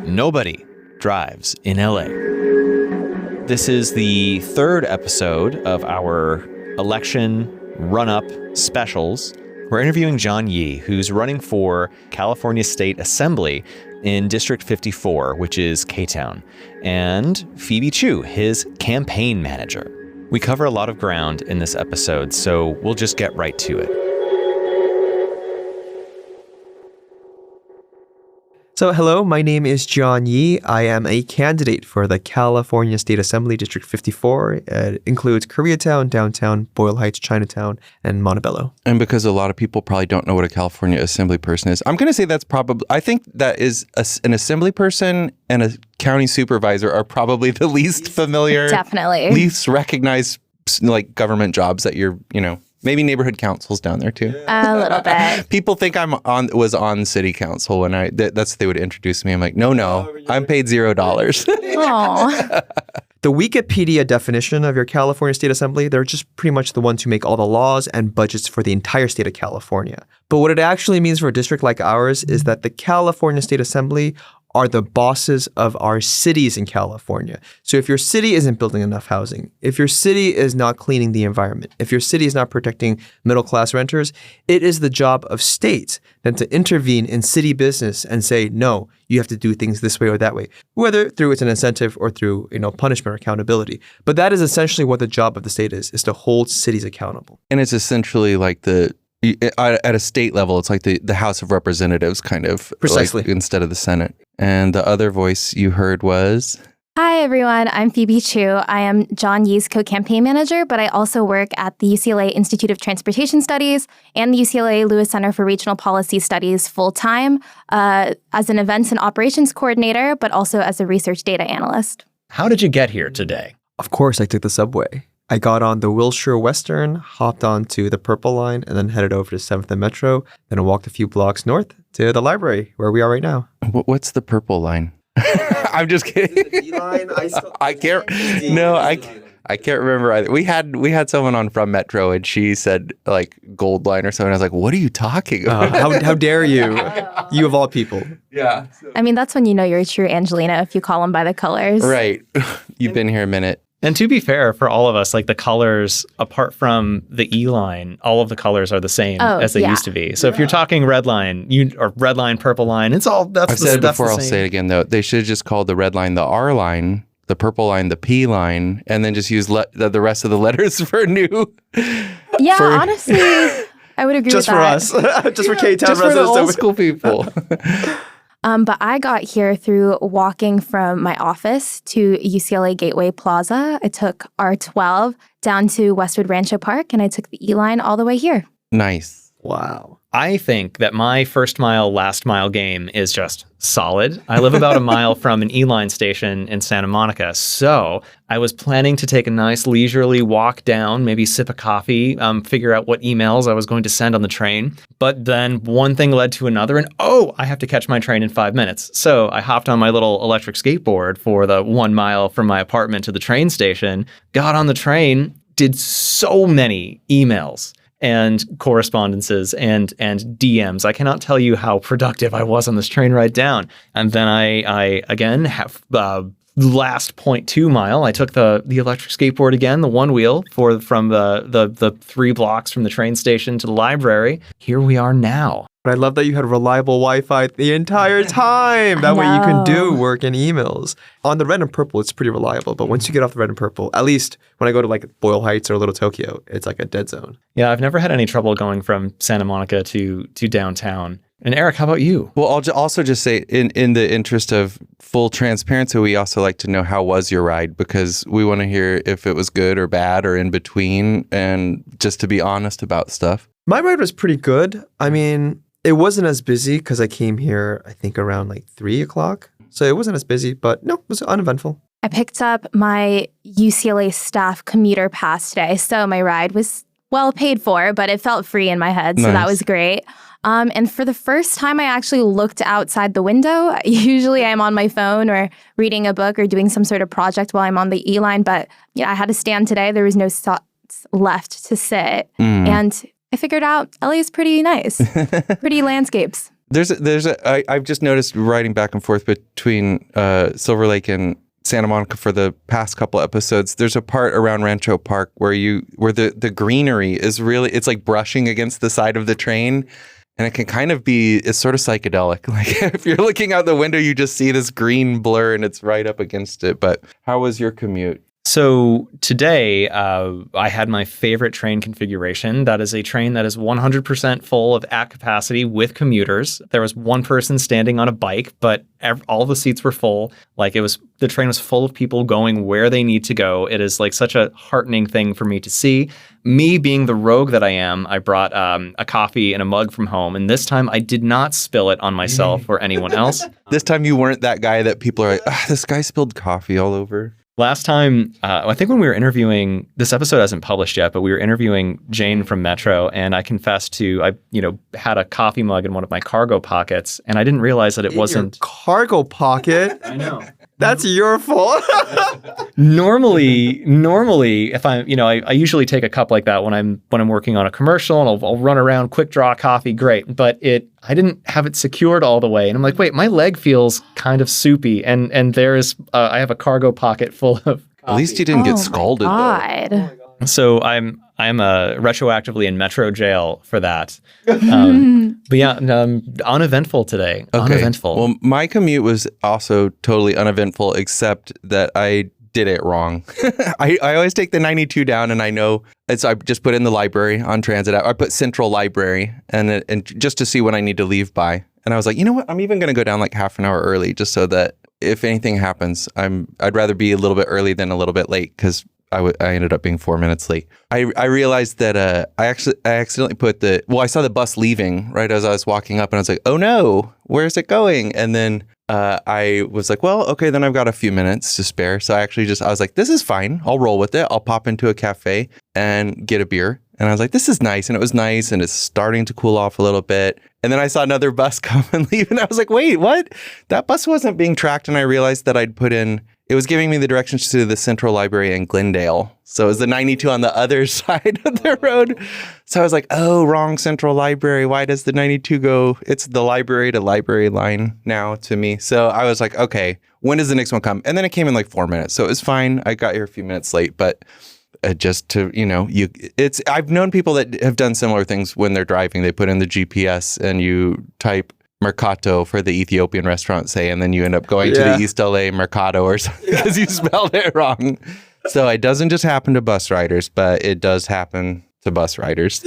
Nobody drives in LA. This is the third episode of our election run-up specials. We're interviewing John Yi, who's running for California State Assembly in District 54, which is Koreatown, and Phoebe Chiu, his campaign manager. We cover a lot of ground in this episode, so we'll just get right to it. So hello, my name is John Yi. I am a candidate for the California State Assembly District 54. It includes Koreatown, Downtown, Boyle Heights, Chinatown, and Montebello. And because a lot of people probably don't know what a California Assembly person is, I'm going to say I think that is an Assembly person and a county supervisor are probably the least familiar, definitely least recognized like government jobs that maybe neighborhood councils down there too. A little bit. People think was on city council when that's what they would introduce me. I'm like, no, I'm paid $0. Aww. The Wikipedia definition of your California State Assembly, they're just pretty much the ones who make all the laws and budgets for the entire state of California. But what it actually means for a district like ours is that the California State Assembly are the bosses of our cities in California. So if your city isn't building enough housing, if your city is not cleaning the environment, if your city is not protecting middle-class renters, it is the job of states then to intervene in city business and say, no, you have to do things this way or that way, whether through it's an incentive or through punishment or accountability. But that is essentially what the job of the state is to hold cities accountable. And it's essentially like at a state level, it's like the House of Representatives kind of. Precisely. Like, instead of the Senate. And the other voice you heard was? Hi, everyone. I'm Phoebe Chiu. I am John Yi's co-campaign manager, but I also work at the UCLA Institute of Transportation Studies and the UCLA Lewis Center for Regional Policy Studies full-time as an events and operations coordinator, but also as a research data analyst. How did you get here today? Of course, I took the subway. I got on the Wilshire Western, hopped onto the Purple Line, and then headed over to 7th and Metro. Then I walked a few blocks north to the library, where we are right now. What's the Purple Line? I'm just kidding. I can't remember either. We had someone on from Metro, and she said like Gold Line or something. I was like, what are you talking about? How dare you? You of all people. Yeah. I mean, that's when you know you're a true Angelina, if you call them by the colors. Right. You've been here a minute. And to be fair, for all of us, like the colors, apart from the E line, all of the colors are the same as they used to be. So if you're talking red line, or red line, purple line, it's all I've said it before. I'll say it again though. They should have just called the red line the R line, the purple line the P line, and then just use the rest of the letters for new. Yeah, honestly, I would agree with that. Just for us, just for Koreatown residents, just for the old school people. But I got here through walking from my office to UCLA Gateway Plaza. I took R12 down to Westwood Rancho Park, and I took the E-line all the way here. Nice. Wow. I think that my first mile, last mile game is just solid. I live about a mile from an E-line station in Santa Monica. So I was planning to take a nice leisurely walk down, maybe sip a coffee, figure out what emails I was going to send on the train. But then one thing led to another, and I have to catch my train in 5 minutes. So I hopped on my little electric skateboard for the 1 mile from my apartment to the train station, got on the train, did so many emails and correspondences and DMs. I cannot tell you how productive I was on this train ride down. And then I again have last 0.2 mile. I took the electric skateboard again, the one wheel from the 3 blocks from the train station to the library. Here we are now. But I love that you had reliable Wi-Fi the entire time. That way you can do work and emails. On the red and purple, it's pretty reliable. But once you get off the red and purple, at least when I go to like Boyle Heights or Little Tokyo, it's like a dead zone. Yeah, I've never had any trouble going from Santa Monica to downtown. And Eric, how about you? Well, I'll also just say, in the interest of full transparency, we also like to know how was your ride, because we want to hear if it was good or bad or in between, and just to be honest about stuff. My ride was pretty good. I mean, it wasn't as busy because I came here, I think, around like 3 o'clock. So it wasn't as busy, but no, it was uneventful. I picked up my UCLA staff commuter pass today, so my ride was well paid for, but it felt free in my head, so that was great. And for the first time, I actually looked outside the window. Usually I'm on my phone or reading a book or doing some sort of project while I'm on the E-line, but yeah, I had to stand today. There was no spots left to sit. And I figured out LA is pretty nice, pretty landscapes. I've just noticed riding back and forth between Silver Lake and Santa Monica for the past couple episodes. There's a part around Rancho Park where the greenery is really, it's like brushing against the side of the train. And it can kind of be, it's sort of psychedelic. Like if you're looking out the window, you just see this green blur and it's right up against it. But how was your commute? So today, I had my favorite train configuration. That is a train that is 100% full of at capacity with commuters. There was one person standing on a bike, but all the seats were full. Like the train was full of people going where they need to go. It is like such a heartening thing for me to see. Me being the rogue that I am, I brought a coffee and a mug from home. And this time I did not spill it on myself or anyone else. This time you weren't that guy that people are like, this guy spilled coffee all over. Last time, I think when we were interviewing, this episode hasn't published yet, but we were interviewing Jane from Metro, and I confessed to, I had a coffee mug in one of my cargo pockets, and I didn't realize that it wasn't... Your cargo pocket? I know. That's your fault. Normally, if I usually take a cup like that when I'm working on a commercial, and I'll run around, quick draw coffee, great. But I didn't have it secured all the way, and I'm like, wait, my leg feels kind of soupy, and I have a cargo pocket full of coffee. At least you didn't get scalded though. So I'm retroactively in Metro jail for that. But yeah, uneventful today. Okay. Uneventful. Well, my commute was also totally uneventful, except that I did it wrong. I always take the 92 down, and I know I just put in the library on transit app. I put Central Library and just to see when I need to leave by. And I was like, you know what? I'm even going to go down like half an hour early just so that if anything happens, I'd rather be a little bit early than a little bit late, because I ended up being 4 minutes late. I realized that I accidentally I saw the bus leaving right as I was walking up, and I was like, oh no, where's it going? And then I was like, well, okay, then I've got a few minutes to spare. So I was like, this is fine. I'll roll with it. I'll pop into a cafe and get a beer. And I was like, this is nice. And it was nice. And it's starting to cool off a little bit. And then I saw another bus come and leave. And I was like, wait, what? That bus wasn't being tracked. And I realized that it was giving me the directions to the Central Library in Glendale. So it was the 92 on the other side of the road. So I was like, oh, wrong Central Library. Why does the 92 go? It's the library to library line now to me. So I was like, okay, when does the next one come? And then it came in like 4 minutes. So it was fine. I got here a few minutes late, but just to, I've known people that have done similar things when they're driving. They put in the GPS and you type Mercato for the Ethiopian restaurant, say, and then you end up going to the East LA Mercado or something because you spelled it wrong. So it doesn't just happen to bus riders, but it does happen to bus riders.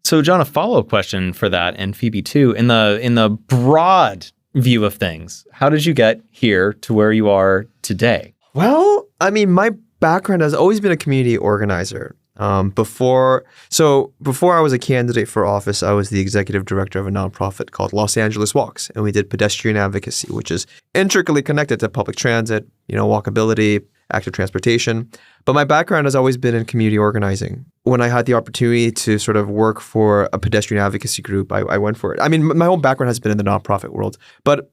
So, John, a follow-up question for that, and Phoebe too. In the broad view of things, how did you get here to where you are today? Well, I mean, my background has always been a community organizer. Before I was a candidate for office, I was the executive director of a nonprofit called Los Angeles Walks, and we did pedestrian advocacy, which is intricately connected to public transit, walkability, active transportation. But my background has always been in community organizing. When I had the opportunity to sort of work for a pedestrian advocacy group, I went for it. I mean, my whole background has been in the nonprofit world. But,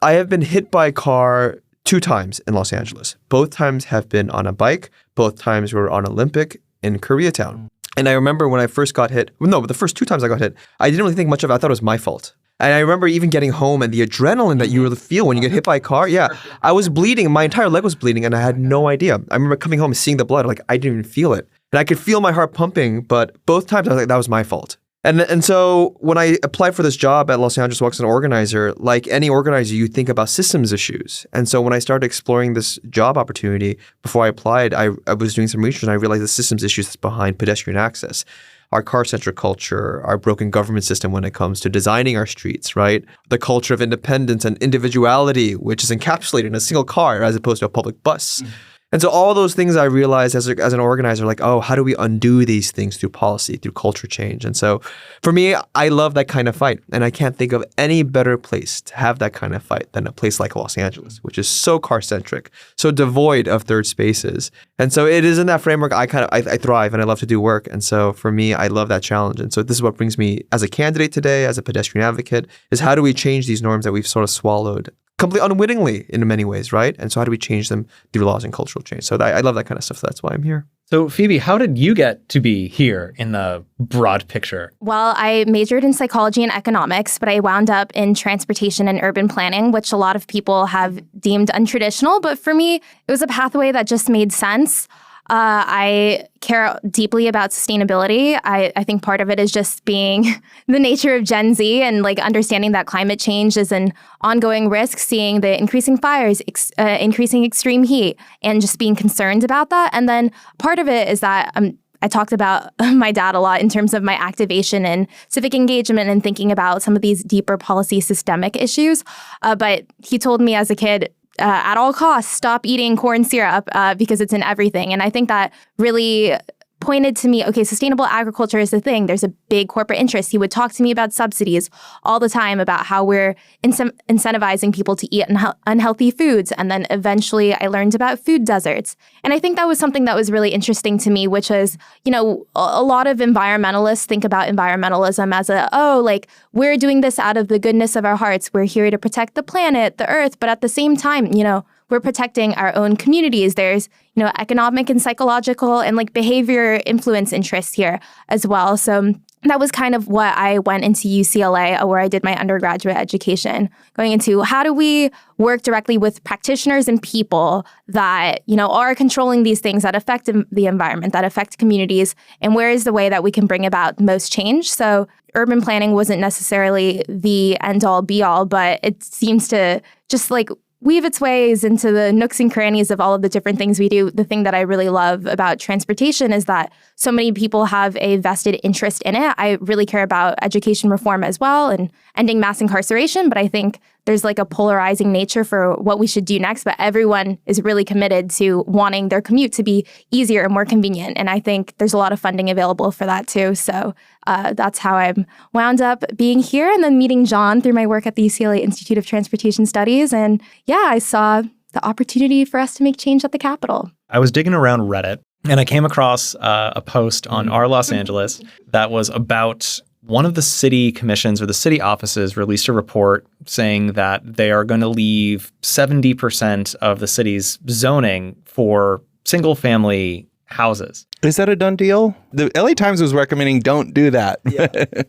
I have been hit by a car 2 times in Los Angeles. Both times have been on a bike. Both times were on Olympic in Koreatown. And I remember when I first got hit, but the first 2 times I got hit, I didn't really think much of it. I thought it was my fault. And I remember even getting home and the adrenaline that you really feel when you get hit by a car. Yeah, I was bleeding. My entire leg was bleeding and I had no idea. I remember coming home and seeing the blood. Like, I didn't even feel it. And I could feel my heart pumping, but both times I was like, that was my fault. And so when I applied for this job at Los Angeles Walks as an organizer, like any organizer, you think about systems issues. And so when I started exploring this job opportunity, before I applied, I was doing some research and I realized the systems issues that's behind pedestrian access. Our car-centric culture, our broken government system when it comes to designing our streets, right? The culture of independence and individuality, which is encapsulated in a single car as opposed to a public bus. And so all those things I realized as an organizer, like, oh, how do we undo these things through policy, through culture change? And so for me, I love that kind of fight. And I can't think of any better place to have that kind of fight than a place like Los Angeles, which is so car-centric, so devoid of third spaces. And so it is in that framework I thrive and I love to do work. And so for me, I love that challenge. And so this is what brings me as a candidate today, as a pedestrian advocate, is how do we change these norms that we've sort of swallowed completely unwittingly in many ways, right? And so how do we change them through laws and cultural change? So I love that kind of stuff. So that's why I'm here. So, Phoebe, how did you get to be here in the broad picture? Well, I majored in psychology and economics, but I wound up in transportation and urban planning, which a lot of people have deemed untraditional. But for me, it was a pathway that just made sense. I care deeply about sustainability. I think part of it is just being the nature of Gen Z and like understanding that climate change is an ongoing risk, seeing the increasing fires, increasing extreme heat, and just being concerned about that. And then part of it is that I talked about my dad a lot in terms of my activation and civic engagement and thinking about some of these deeper policy systemic issues. But he told me as a kid, at all costs, stop eating corn syrup because it's in everything. And I think that really pointed to me, okay, sustainable agriculture is the thing. There's a big corporate interest. He would talk to me about subsidies all the time, about how we're incentivizing people to eat unhealthy foods. And then eventually I learned about food deserts. And I think that was something that was really interesting to me, which is, you know, a lot of environmentalists think about environmentalism as we're doing this out of the goodness of our hearts. We're here to protect the planet, the earth. But at the same time, you know, we're protecting our own communities. There's, you know, economic and psychological and like behavior influence interests here as well. So that was kind of what I went into UCLA, where I did my undergraduate education, going into how do we work directly with practitioners and people that, you know, are controlling these things that affect the environment, that affect communities, and where is the way that we can bring about most change. So urban planning wasn't necessarily the end all be all, but it seems to just like weave its ways into the nooks and crannies of all of the different things we do. The thing that I really love about transportation is that so many people have a vested interest in it. I really care about education reform as well and ending mass incarceration, but I think there's like a polarizing nature for what we should do next, but everyone is really committed to wanting their commute to be easier and more convenient. And I think there's a lot of funding available for that too. So that's how I'm wound up being here and then meeting John through my work at the UCLA Institute of Transportation Studies. And yeah, I saw the opportunity for us to make change at the Capitol. I was digging around Reddit and I came across a post on Our Los Angeles that was about one of the city commissions or the city offices released a report saying that they are going to leave 70% of the city's zoning for single family houses. Is that a done deal? The LA Times was recommending don't do that.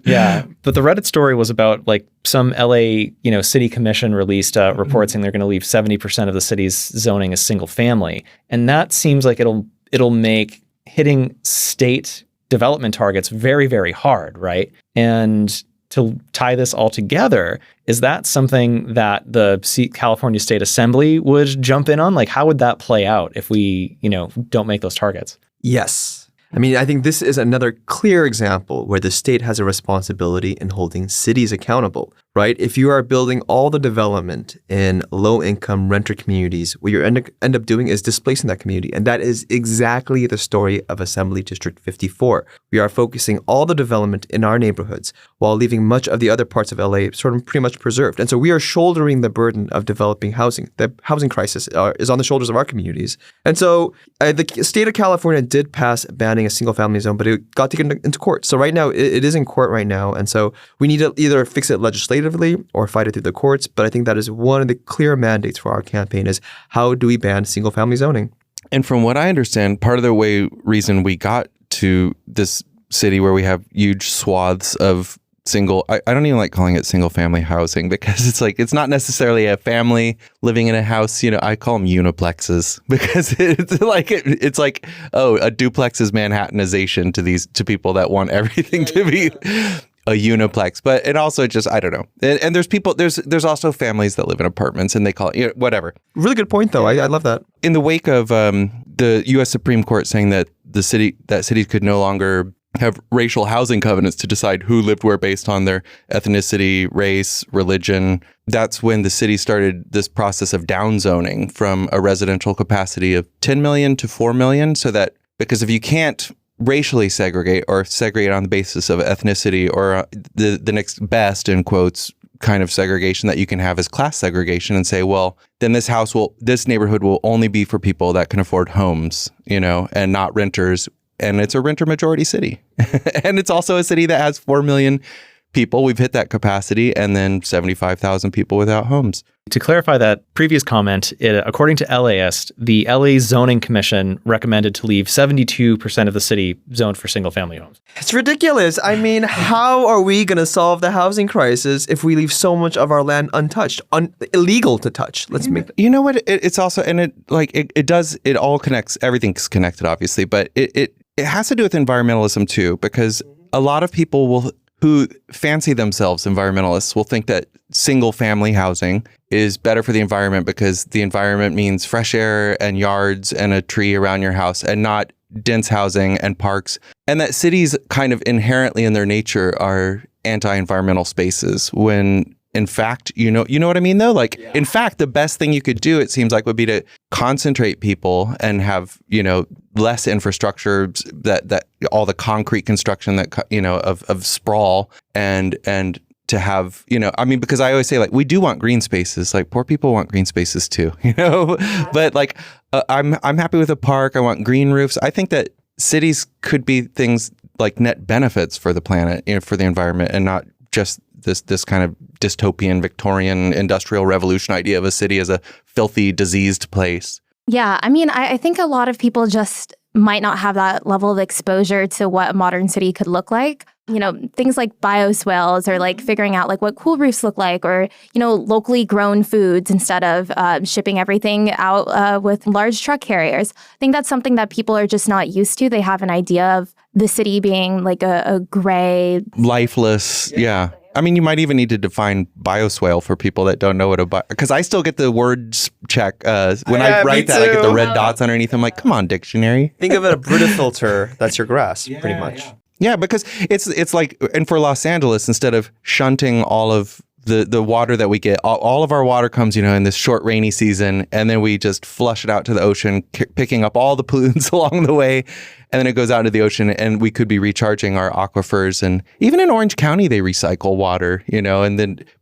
Yeah. But the Reddit story was about like some LA, city commission released a report saying they're going to leave 70% of the city's zoning as single family. And that seems like it'll make hitting state development targets very, very hard, right? And to tie this all together, is that something that the California State Assembly would jump in on? Like, how would that play out if we, don't make those targets? Yes. I mean, I think this is another clear example where the state has a responsibility in holding cities accountable, right? If you are building all the development in low-income renter communities, what you end up doing is displacing that community. And that is exactly the story of Assembly District 54. We are focusing all the development in our neighborhoods while leaving much of the other parts of LA sort of pretty much preserved. And so we are shouldering the burden of developing housing. The housing crisis is on the shoulders of our communities. And so the state of California did pass banning a single family zone, but it got taken into court. So right now, it is in court right now. And so we need to either fix it legislatively or fight it through the courts. But I think that is one of the clear mandates for our campaign is how do we ban single family zoning? And from what I understand, part of the reason we got to this city where we have huge swaths of I don't even like calling it single family housing because it's not necessarily a family living in a house. I call them uniplexes because it's like a duplex is Manhattanization to people that want everything to be a uniplex. But it also just, I don't know. And there's also families that live in apartments and they call it whatever. Really good point though. I love that. In the wake of the U.S. Supreme Court saying that cities could no longer have racial housing covenants to decide who lived where based on their ethnicity, race, religion. That's when the city started this process of downzoning from a residential capacity of 10 million to 4 million. So that because if you can't racially segregate or segregate on the basis of ethnicity or the next best, in quotes, kind of segregation that you can have is class segregation and say, well, then this neighborhood will only be for people that can afford homes, and not renters. And it's a renter majority city. And it's also a city that has 4 million people. We've hit that capacity, and then 75,000 people without homes. To clarify that previous comment, according to LAist, the LA Zoning Commission recommended to leave 72% of the city zoned for single-family homes. It's ridiculous. I mean, how are we going to solve the housing crisis if we leave so much of our land untouched, illegal to touch? Let's make that. You know what? It's also, and it all connects. Everything's connected, obviously, but it has to do with environmentalism too, because a lot of people who fancy themselves environmentalists will think that single family housing is better for the environment because the environment means fresh air and yards and a tree around your house and not dense housing and parks. And that cities kind of inherently in their nature are anti-environmental spaces when in fact, you know what I mean though? In fact, the best thing you could do, it seems like, would be to concentrate people and have, less infrastructure that all the concrete construction that, of sprawl and to have, because I always say we do want green spaces, poor people want green spaces too, but I'm happy with a park. I want green roofs. I think that cities could be things like net benefits for the planet, for the environment, and not just this kind of dystopian Victorian industrial revolution idea of a city as a filthy, diseased place. Yeah, I mean, I think a lot of people just might not have that level of exposure to what a modern city could look like. Things like bioswales or figuring out what cool roofs look like, or, locally grown foods instead of shipping everything out with large truck carriers. I think that's something that people are just not used to. They have an idea of the city being a gray, lifeless. Yeah. I mean, you might even need to define bioswale for people that don't know what because I still get the words check when I write that. I get the red dots underneath. I'm like, come on, dictionary. Think of it a Brita filter. That's your grass, pretty much. Yeah, because it's like, and for Los Angeles, instead of shunting all of the water that we get, all of our water comes, in this short rainy season, and then we just flush it out to the ocean, picking up all the pollutants along the way, and then it goes out into the ocean, and we could be recharging our aquifers. And even in Orange County, they recycle water,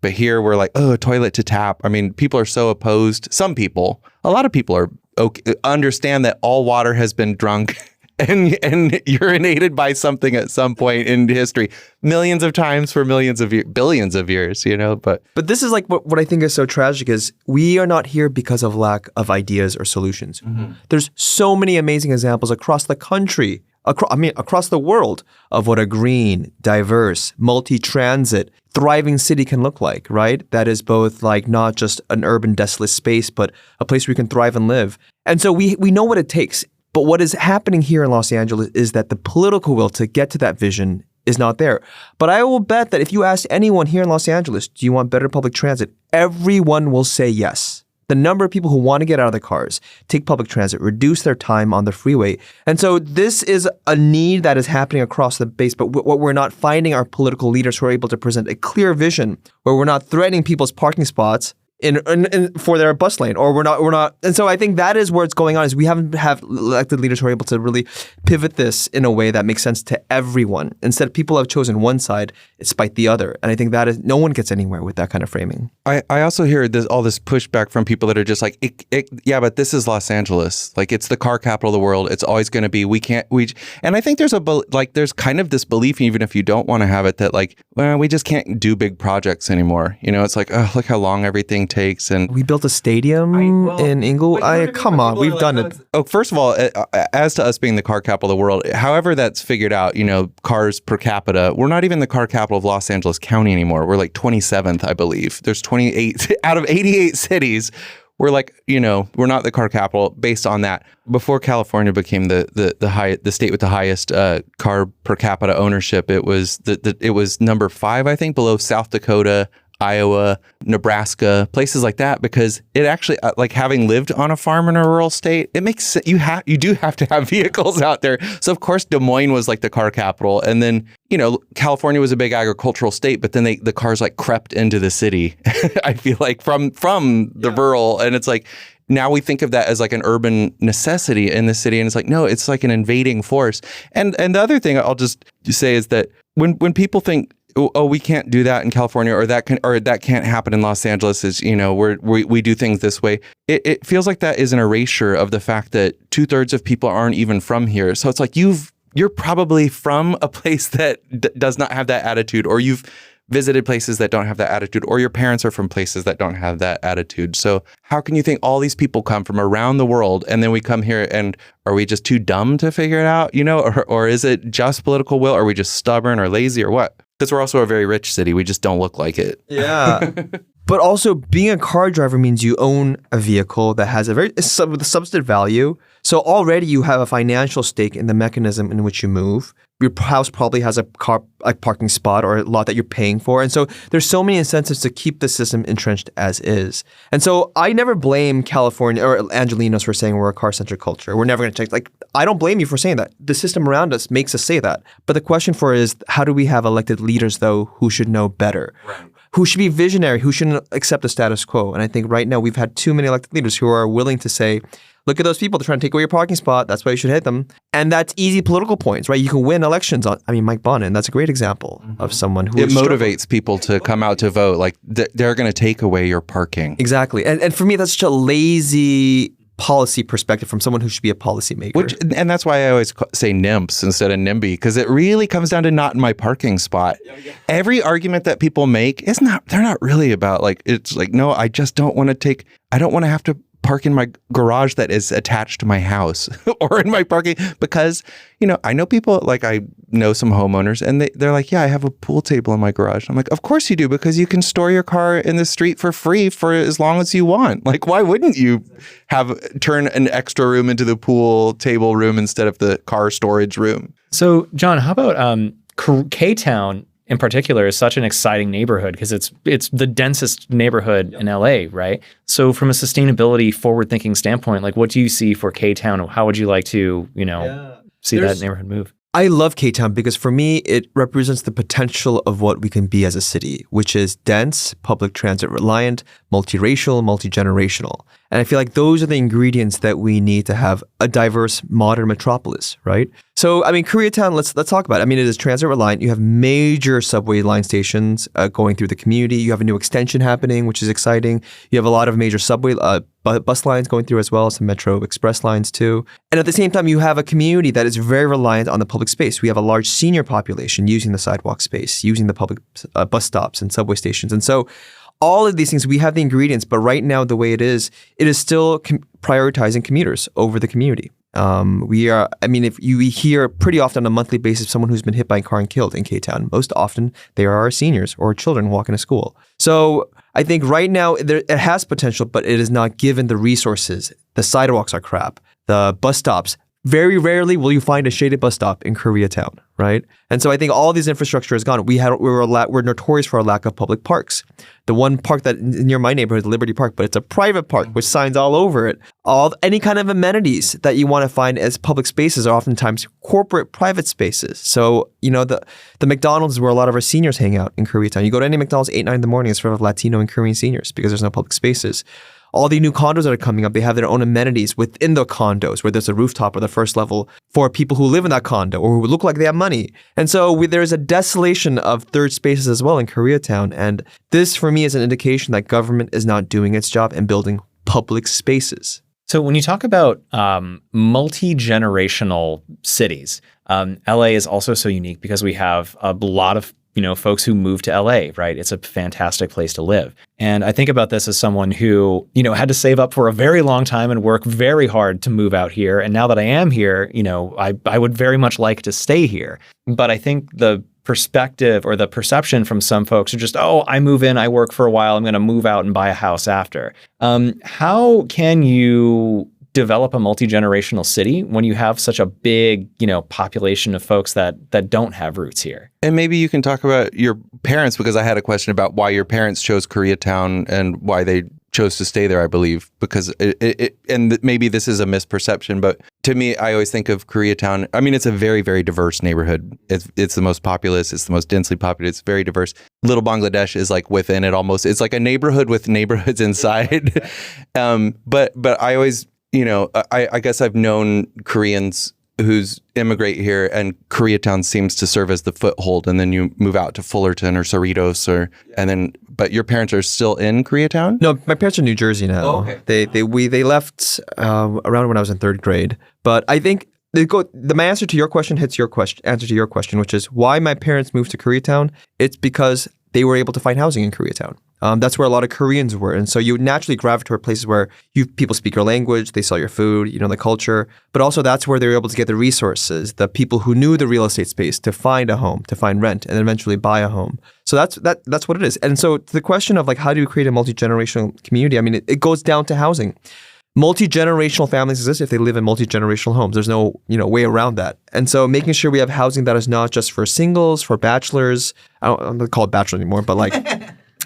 but here we're like, oh, toilet to tap. I mean, people are so opposed. Some people, a lot of people are understand that all water has been drunk and urinated by something at some point in history, millions of times for millions of years, billions of years, but this is what I think is so tragic is we are not here because of lack of ideas or solutions. Mm-hmm. There's so many amazing examples across the country, across the world of what a green, diverse, multi-transit, thriving city can look like, right? That is both not just an urban desolate space, but a place where you can thrive and live. And so we know what it takes. But what is happening here in Los Angeles is that the political will to get to that vision is not there. But I will bet that if you ask anyone here in Los Angeles, do you want better public transit? Everyone will say yes. The number of people who want to get out of their cars, take public transit, reduce their time on the freeway. And so this is a need that is happening across the base. But what we're not finding are political leaders who are able to present a clear vision where we're not threatening people's parking spots for their bus lane, or we're not. And so I think that is where it's going on, is we haven't have elected leaders who are able to really pivot this in a way that makes sense to everyone. Instead, people have chosen one side despite the other. And I think that is, no one gets anywhere with that kind of framing. I also hear all this pushback from people that are just like, yeah, but this is Los Angeles. It's the car capital of the world. It's always going to be, and I think there's there's kind of this belief, even if you don't want to have it, that we just can't do big projects anymore. It's like, oh, look how long everything takes. And we built a stadium in Inglewood. Come on, we've done it. Oh, first of all, as to us being the car capital of the world, however that's figured out, cars per capita, we're not even the car capital of Los Angeles County anymore. We're 27th, I believe. There's 28 out of 88 cities. We're we're not the car capital based on that. Before California became the state with the highest car per capita ownership, it was it was number 5, I think, below South Dakota, Iowa, Nebraska, places like that, because it actually, having lived on a farm in a rural state, it makes sense. You do have to have vehicles out there. So of course Des Moines was the car capital, and then California was a big agricultural state, but then the cars crept into the city. I feel from the rural, and it's now we think of that as an urban necessity in the city, and it's no, it's an invading force. And the other thing I'll just say is that when people think, oh, we can't do that in California, or that can't happen in Los Angeles, is we do things this way. It feels like that is an erasure of the fact that 2/3 of people aren't even from here. So it's you're probably from a place that does not have that attitude, or you've visited places that don't have that attitude, or your parents are from places that don't have that attitude. So how can you think all these people come from around the world and then we come here and are we just too dumb to figure it out, or is it just political will? Are we just stubborn or lazy or what? Because we're also a very rich city. We just don't look like it. Yeah. But also being a car driver means you own a vehicle that has with a substantive value. So already you have a financial stake in the mechanism in which you move. Your house probably has a car parking spot or a lot that you're paying for. And so there's so many incentives to keep the system entrenched as is. And so I never blame California or Angelenos for saying we're a car-centric culture. We're never going to change. I don't blame you for saying that. The system around us makes us say that. But the question for it is, how do we have elected leaders, though, who should know better? Right. Who should be visionary, who shouldn't accept the status quo. And I think right now we've had too many elected leaders who are willing to say, look at those people, they're trying to take away your parking spot. That's why you should hit them. And that's easy political points, right? You can win elections on, Mike Bonin, that's a great example of someone who it motivates people to come out to vote. Like they're going to take away your parking. Exactly. And for me, that's such a lazy policy perspective from someone who should be a policymaker. And that's why I always say NIMPS instead of NIMBY, because it really comes down to not in my parking spot. Yeah. Every argument that people make they're not really about it's like, no, I just don't want to have to park in my garage that is attached to my house or in my parking because, I know people, I know some homeowners and they're like, yeah, I have a pool table in my garage. I'm like, of course you do, because you can store your car in the street for free for as long as you want. Why wouldn't you turn an extra room into the pool table room instead of the car storage room? So John, how about K-Town in particular is such an exciting neighborhood because it's the densest neighborhood in LA, right? So from a sustainability forward-thinking standpoint, what do you see for K-Town? How would you like to, see that neighborhood move? I love K-Town because for me, it represents the potential of what we can be as a city, which is dense, public transit reliant, multiracial, multi-generational. And I feel like those are the ingredients that we need to have a diverse modern metropolis, right? So, Koreatown, let's talk about it. It is transit reliant. You have major subway line stations going through the community. You have a new extension happening, which is exciting. You have a lot of major subway bus lines going through as well, some Metro Express lines too. And at the same time, you have a community that is very reliant on the public space. We have a large senior population using the sidewalk space, using the public bus stops and subway stations. And so all of these things, we have the ingredients, but right now, the way it is still prioritizing commuters over the community. If you hear pretty often on a monthly basis someone who's been hit by a car and killed in K-Town, most often they are our seniors or children walking to school. So I think right now it has potential, but it is not given the resources. The sidewalks are crap. The bus stops. Very rarely will you find a shaded bus stop in Koreatown, right? And so I think all these infrastructure is gone. We're notorious for our lack of public parks. The one park that near my neighborhood is Liberty Park, but it's a private park with signs all over it. Any kind of amenities that you want to find as public spaces are oftentimes corporate private spaces. So, the McDonald's is where a lot of our seniors hang out in Koreatown. You go to any McDonald's 8, 9 in the morning, it's full of Latino and Korean seniors because there's no public spaces. All the new condos that are coming up, they have their own amenities within the condos where there's a rooftop or the first level for people who live in that condo or who look like they have money. And so there's a desolation of third spaces as well in Koreatown. And this, for me, is an indication that government is not doing its job in building public spaces. So when you talk about multi-generational cities, LA is also so unique because we have a lot of folks who move to LA, right? It's a fantastic place to live. And I think about this as someone who, had to save up for a very long time and work very hard to move out here. And now that I am here, I would very much like to stay here. But I think the perspective or the perception from some folks are just, I move in, I work for a while, I'm going to move out and buy a house after. How can you develop a multi-generational city when you have such a big, population of folks that don't have roots here? And maybe you can talk about your parents, because I had a question about why your parents chose Koreatown and why they chose to stay there, I believe, because maybe this is a misperception, but to me, I always think of Koreatown. It's a very, very diverse neighborhood. It's the most populous. It's the most densely populated. It's very diverse. Little Bangladesh is within it almost. It's like a neighborhood with neighborhoods inside. But I always, I guess I've known Koreans who's immigrate here, and Koreatown seems to serve as the foothold, and then you move out to Fullerton or Cerritos, but your parents are still in Koreatown? No, my parents are in New Jersey now. Oh, okay. They left around when I was in third grade, but I think my answer to your question hits your answer to your question, which is why my parents moved to Koreatown. It's because they were able to find housing in Koreatown. That's where a lot of Koreans were. And so you would naturally gravitate toward places where people speak your language, they sell your food, the culture. But also that's where they were able to get the resources, the people who knew the real estate space to find a home, to find rent, and then eventually buy a home. So that's what it is. And so to the question of like, how do you create a multi-generational community? I mean, it goes down to housing. Multi-generational families exist if they live in multi-generational homes. There's no, way around that. And so making sure we have housing that is not just for singles, for bachelors. I'm not going to call it bachelor anymore, but like...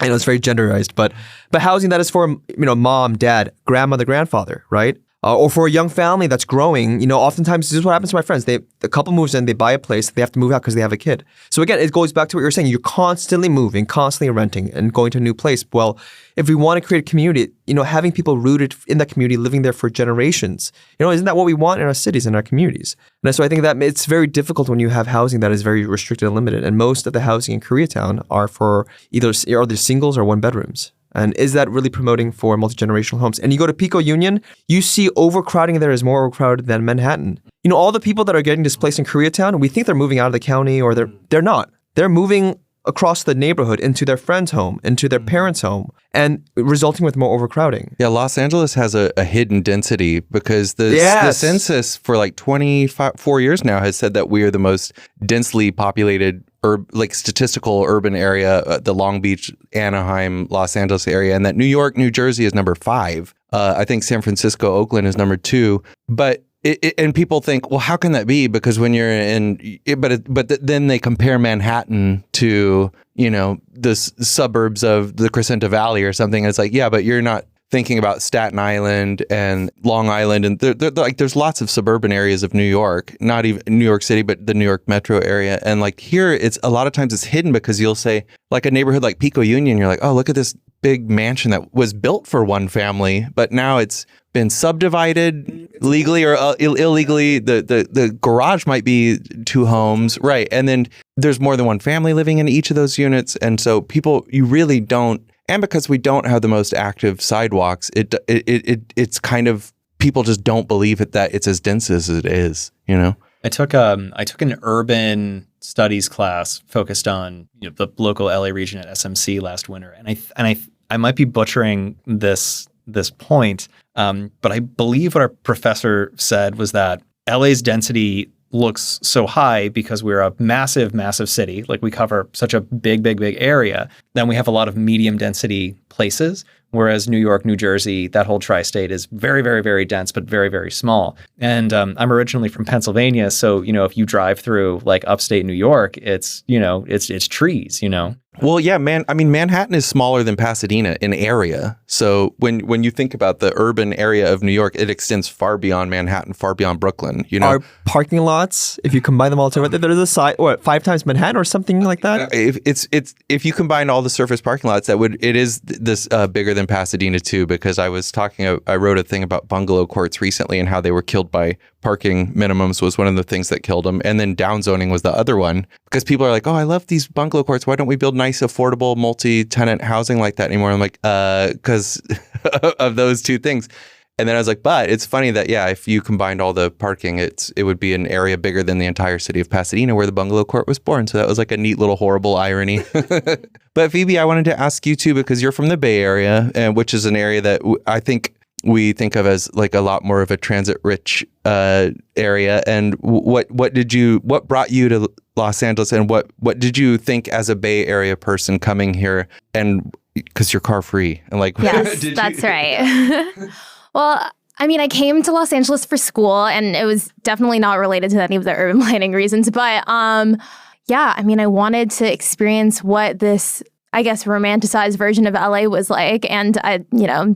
I know it's very genderized, but housing that is for, mom, dad, grandmother, grandfather, right? Or for a young family that's growing, oftentimes this is what happens to my friends. The couple moves in, they buy a place, they have to move out because they have a kid. So again, it goes back to what you were saying. You're constantly moving, constantly renting and going to a new place. Well, if we want to create a community, having people rooted in that community, living there for generations, isn't that what we want in our cities, in our communities? And so I think that it's very difficult when you have housing that is very restricted and limited. And most of the housing in Koreatown are for either singles or one bedrooms. And is that really promoting for multi-generational homes? And you go to Pico Union, you see overcrowding there is more overcrowded than Manhattan. All the people that are getting displaced in Koreatown, we think they're moving out of the county or they're not. They're moving across the neighborhood into their friend's home, into their parents' home, and resulting with more overcrowding. Yeah, Los Angeles has a hidden density because the census for like 24 years now has said that we are the most densely populated statistical urban area, the Long Beach, Anaheim, Los Angeles area, and that New York, New Jersey is number 5. I think San Francisco, Oakland is number 2. But and people think, well, how can that be? Because when you're then they compare Manhattan to the suburbs of the Crescenta Valley or something. And it's like, yeah, but you're not thinking about Staten Island and Long Island, and there's lots of suburban areas of New York, not even New York City, but the New York metro area. And like here, it's a lot of times it's hidden because you'll say like a neighborhood like Pico Union, you're like, oh, look at this big mansion that was built for one family, but now it's been subdivided legally or illegally. The garage might be 2 homes, right? And then there's more than one family living in each of those units, and so you really don't. And because we don't have the most active sidewalks, it's kind of, people just don't believe that it's as dense as it is, I took an urban studies class focused on the local LA region at SMC last winter, and I might be butchering this point, but I believe what our professor said was that LA's density looks so high because we're a massive, massive city. Like we cover such a big area. Then we have a lot of medium density places, whereas New York, New Jersey, that whole tri-state is very, very, very dense, but very, very small. And I'm originally from Pennsylvania. So, if you drive through like upstate New York, it's trees, Well, yeah, Manhattan is smaller than Pasadena in area. So when you think about the urban area of New York, it extends far beyond Manhattan, far beyond Brooklyn. Our parking lots, if you combine them all together, there's a size 5 times Manhattan or something like that. If you combine all the surface parking lots, it is this bigger than Pasadena too. Because I wrote a thing about bungalow courts recently and how they were killed by parking minimums was one of the things that killed them, and then downzoning was the other one. Because people are like, oh, I love these bungalow courts. Why don't we build nice, affordable, multi-tenant housing like that anymore? I'm like, because of those two things. And then I was like, but it's funny that, yeah, if you combined all the parking, it would be an area bigger than the entire city of Pasadena where the bungalow court was born. So that was like a neat little horrible irony. But Phoebe, I wanted to ask you too, because you're from the Bay Area, which is an area that I think we think of as like a lot more of a transit-rich area. And what brought you to Los Angeles, and what did you think as a Bay Area person coming here? And because you're car free, and like, yes, that's right. Well, I came to Los Angeles for school, and it was definitely not related to any of the urban planning reasons. But yeah, I wanted to experience what this, I guess, romanticized version of LA was like. And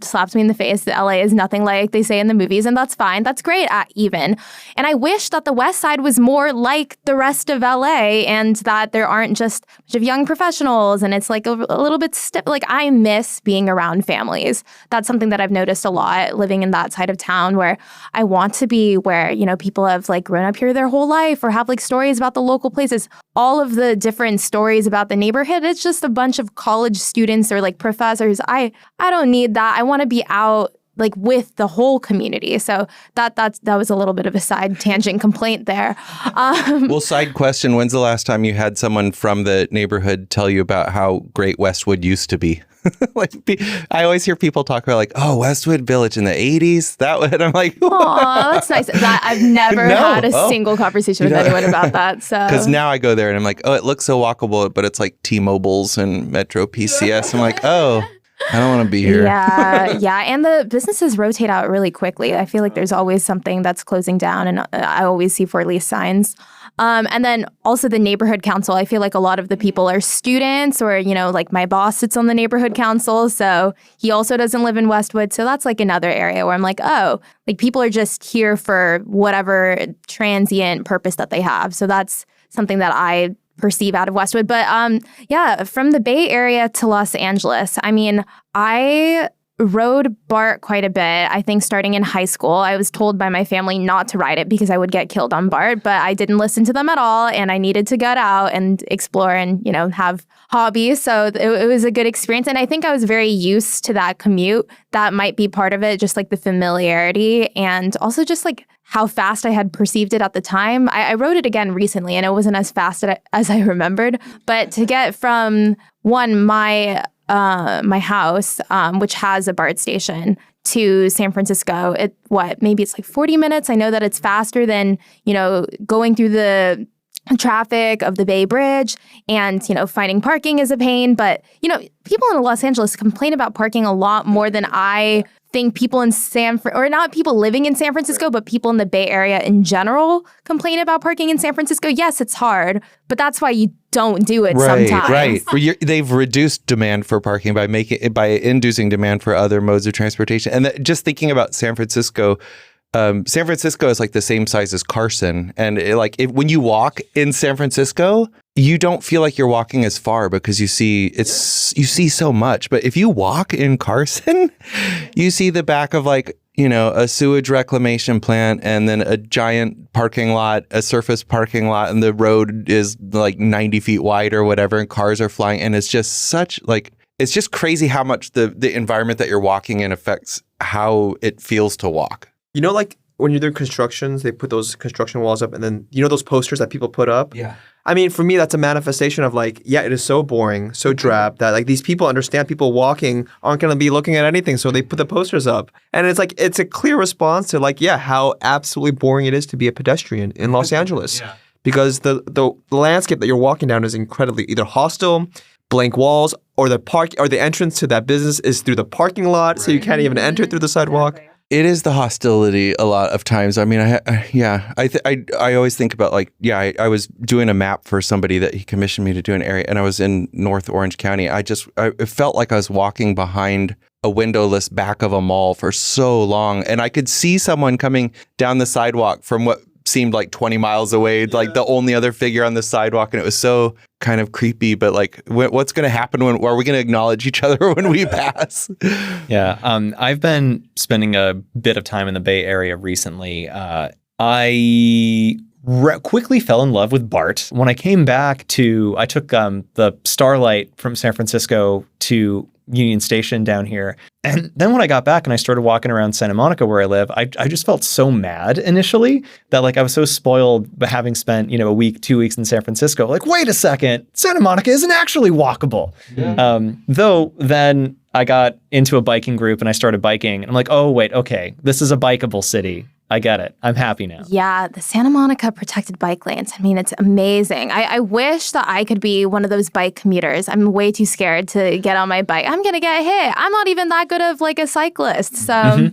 slapped me in the face that LA is nothing like they say in the movies. And that's fine. That's great even. And I wish that the West Side was more like the rest of LA, and that there aren't just a bunch of young professionals and it's like a little bit stiff. Like, I miss being around families. That's something that I've noticed a lot living in that side of town, where I want to be where, people have like grown up here their whole life or have like stories about the local places. All of the different stories about the neighborhood, it's just a bunch of college students or like professors. I don't need that. I want to be out like with the whole community. So that was a little bit of a side tangent complaint there. Well, side question, when's the last time you had someone from the neighborhood tell you about how great Westwood used to be? Like, I always hear people talk about like, oh, Westwood Village in the 80s. That would, I'm like, oh, that's nice. I've never had a single conversation with anyone about that. So because now I go there and I'm like, oh, it looks so walkable, but it's like T-Mobiles and Metro PCS. I'm like, oh, I don't want to be here. Yeah. And the businesses rotate out really quickly. I feel like there's always something that's closing down, and I always see for lease signs. And then also the neighborhood council. I feel like a lot of the people are students, or, like my boss sits on the neighborhood council. So he also doesn't live in Westwood. So that's like another area where I'm like, oh, like people are just here for whatever transient purpose that they have. So that's something that I perceive out of Westwood. But from the Bay Area to Los Angeles, I mean, I rode BART quite a bit. I think starting in high school, I was told by my family not to ride it because I would get killed on BART, but I didn't listen to them at all, and I needed to get out and explore and, have hobbies. So it was a good experience. And I think I was very used to that commute. That might be part of it, just like the familiarity, and also just like how fast I had perceived it at the time. I rode it again recently, and it wasn't as fast as I remembered. But to get from my house, which has a BART station, to San Francisco, maybe it's like 40 minutes. I know that it's faster than, going through the traffic of the Bay Bridge, and, finding parking is a pain. But, people in Los Angeles complain about parking a lot more than I think people in or not people living in San Francisco, but people in the Bay Area in general complain about parking in San Francisco. Yes, it's hard, but that's why you don't do it sometimes. Right. They've reduced demand for parking by inducing demand for other modes of transportation. And just thinking about San Francisco, San Francisco is like the same size as Carson. And when you walk in San Francisco, you don't feel like you're walking as far because you see so much. But if you walk in Carson, you see the back of a sewage reclamation plant, and then a giant parking lot, a surface parking lot, and the road is like 90 feet wide or whatever, and cars are flying. And it's just it's just crazy how much the environment that you're walking in affects how it feels to walk. Like when you're doing constructions, they put those construction walls up, and then, those posters that people put up? Yeah. I mean, for me, that's a manifestation of it is so boring, so drab, that these people understand people walking aren't going to be looking at anything. So they put the posters up. And it's a clear response to how absolutely boring it is to be a pedestrian in Los Angeles. Yeah. Because the landscape that you're walking down is incredibly either hostile, blank walls, or the entrance to that business is through the parking lot. Right. So you can't even enter through the sidewalk. Exactly. It is the hostility a lot of times. I mean, I always think about I was doing a map for somebody that he commissioned me to do an area, and I was in North Orange County. It felt like I was walking behind a windowless back of a mall for so long, and I could see someone coming down the sidewalk from what seemed like 20 miles away, like the only other figure on the sidewalk, and it was so kind of creepy. But what's going to happen are we going to acknowledge each other when we pass? Yeah, I've been spending a bit of time in the Bay Area recently. I quickly fell in love with BART. When I came back I took the Starlight from San Francisco to Union Station down here. And then when I got back and I started walking around Santa Monica where I live, I just felt so mad initially that I was so spoiled by having spent, a week, 2 weeks in San Francisco. Wait a second, Santa Monica isn't actually walkable. Yeah. Though then I got into a biking group and I started biking, and I'm like, oh, wait, okay, this is a bikeable city. I get it. I'm happy now. Yeah, the Santa Monica protected bike lanes. I mean, it's amazing. I wish that I could be one of those bike commuters. I'm way too scared to get on my bike. I'm going to get hit. I'm not even that good of a cyclist. So,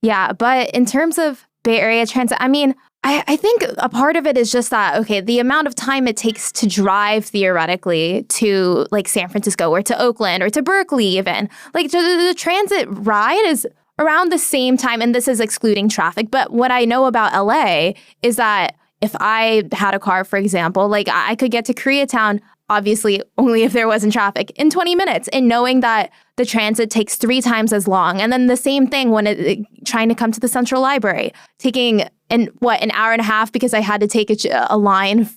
yeah. But in terms of Bay Area transit, I mean, I think a part of it is just that, okay, the amount of time it takes to drive theoretically to San Francisco or to Oakland or to Berkeley even. The transit ride is around the same time, and this is excluding traffic. But what I know about LA is that if I had a car, for example, I could get to Koreatown, obviously only if there wasn't traffic, in 20 minutes, and knowing that the transit takes 3 times as long. And then the same thing when trying to come to the Central Library, taking an hour and a half because I had to take a line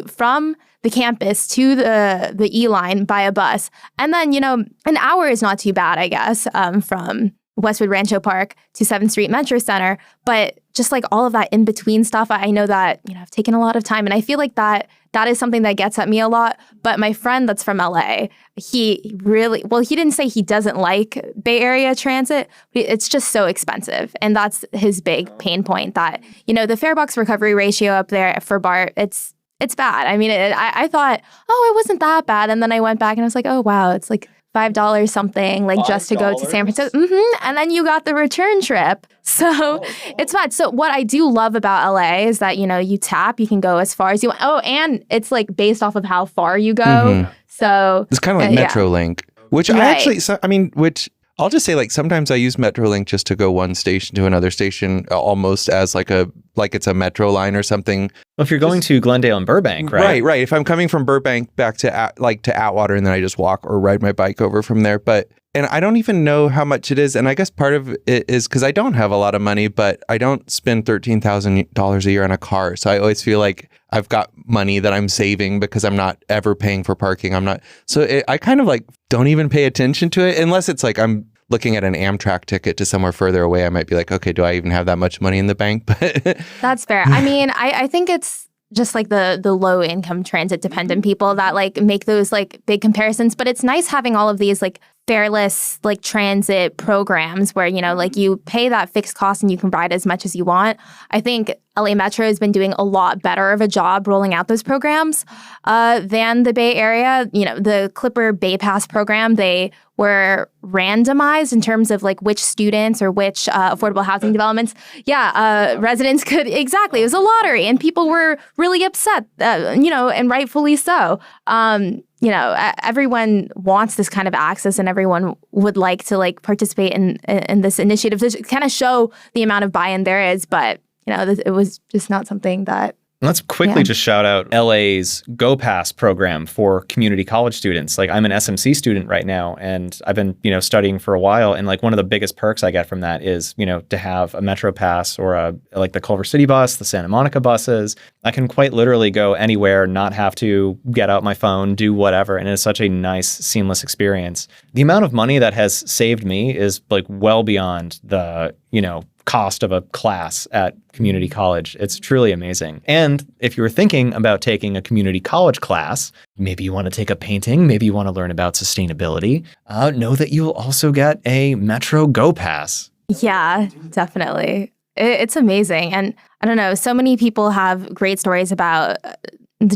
from the campus to the E line by a bus. And then, an hour is not too bad, I guess, from Westwood Rancho Park to 7th Street Metro Center. But just like all of that in between stuff, I know that, I've taken a lot of time. And I feel like that is something that gets at me a lot. But my friend that's from LA, he didn't say he doesn't like Bay Area transit. It's just so expensive. And that's his big pain point, that, the fare box recovery ratio up there for BART, it's bad. I mean, I thought, it wasn't that bad. And then I went back and I was like, oh, wow, it's like $5 something, like just to go to San Francisco. And then you got the return trip. So it's bad. So what I do love about LA is that, you tap, you can go as far as you want. Oh, and it's like based off of how far you go. So it's kind of like Metrolink, which I'll just say, like, sometimes I use Metrolink just to go one station to another station, almost as like it's a metro line or something. Well, if you're going to Glendale and Burbank, right? Right. If I'm coming from Burbank back to Atwater, and then I just walk or ride my bike over from there. And I don't even know how much it is. And I guess part of it is because I don't have a lot of money, but I don't spend $13,000 a year on a car. So I always feel like I've got money that I'm saving because I'm not ever paying for parking. I kind of like don't even pay attention to it unless it's like I'm looking at an Amtrak ticket to somewhere further away. I might be like, okay, do I even have that much money in the bank? That's fair. I mean, I think it's just like the low income transit dependent people that like make those like big comparisons. But it's nice having all of these like fareless like transit programs where, like you pay that fixed cost and you can ride as much as you want. I think LA Metro has been doing a lot better of a job rolling out those programs than the Bay Area. The Clipper Bay Pass program, they were randomized in terms of like which students or which affordable housing developments, residents could, exactly. It was a lottery and people were really upset, and rightfully so. Everyone wants this kind of access and everyone would like to like participate in this initiative to kind of show the amount of buy-in there is, but it was just not something that. Let's quickly just shout out LA's Go Pass program for community college students. Like, I'm an SMC student right now, and I've been, studying for a while. And like one of the biggest perks I get from that is, to have a Metro Pass or like the Culver City bus, the Santa Monica buses. I can quite literally go anywhere, not have to get out my phone, do whatever. And it's such a nice, seamless experience. The amount of money that has saved me is like well beyond the, cost of a class at community college. It's truly amazing. And if you were thinking about taking a community college class, maybe you want to take a painting, maybe you want to learn about sustainability, know that you will also get a Metro Go Pass. Yeah, definitely. It's amazing. And I don't know, so many people have great stories about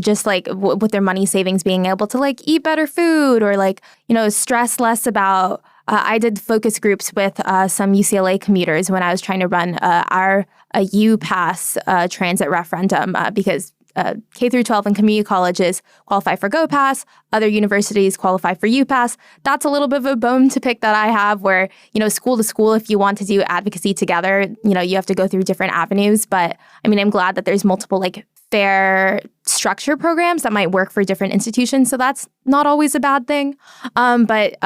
just like with their money savings being able to like eat better food or like, stress less about I did focus groups with some UCLA commuters when I was trying to run our U-Pass transit referendum because K through 12 and community colleges qualify for Go Pass. Other universities qualify for U-Pass. That's a little bit of a bone to pick that I have where, school to school, if you want to do advocacy together, you have to go through different avenues. But I mean, I'm glad that there's multiple like fair structure programs that might work for different institutions. So that's not always a bad thing. But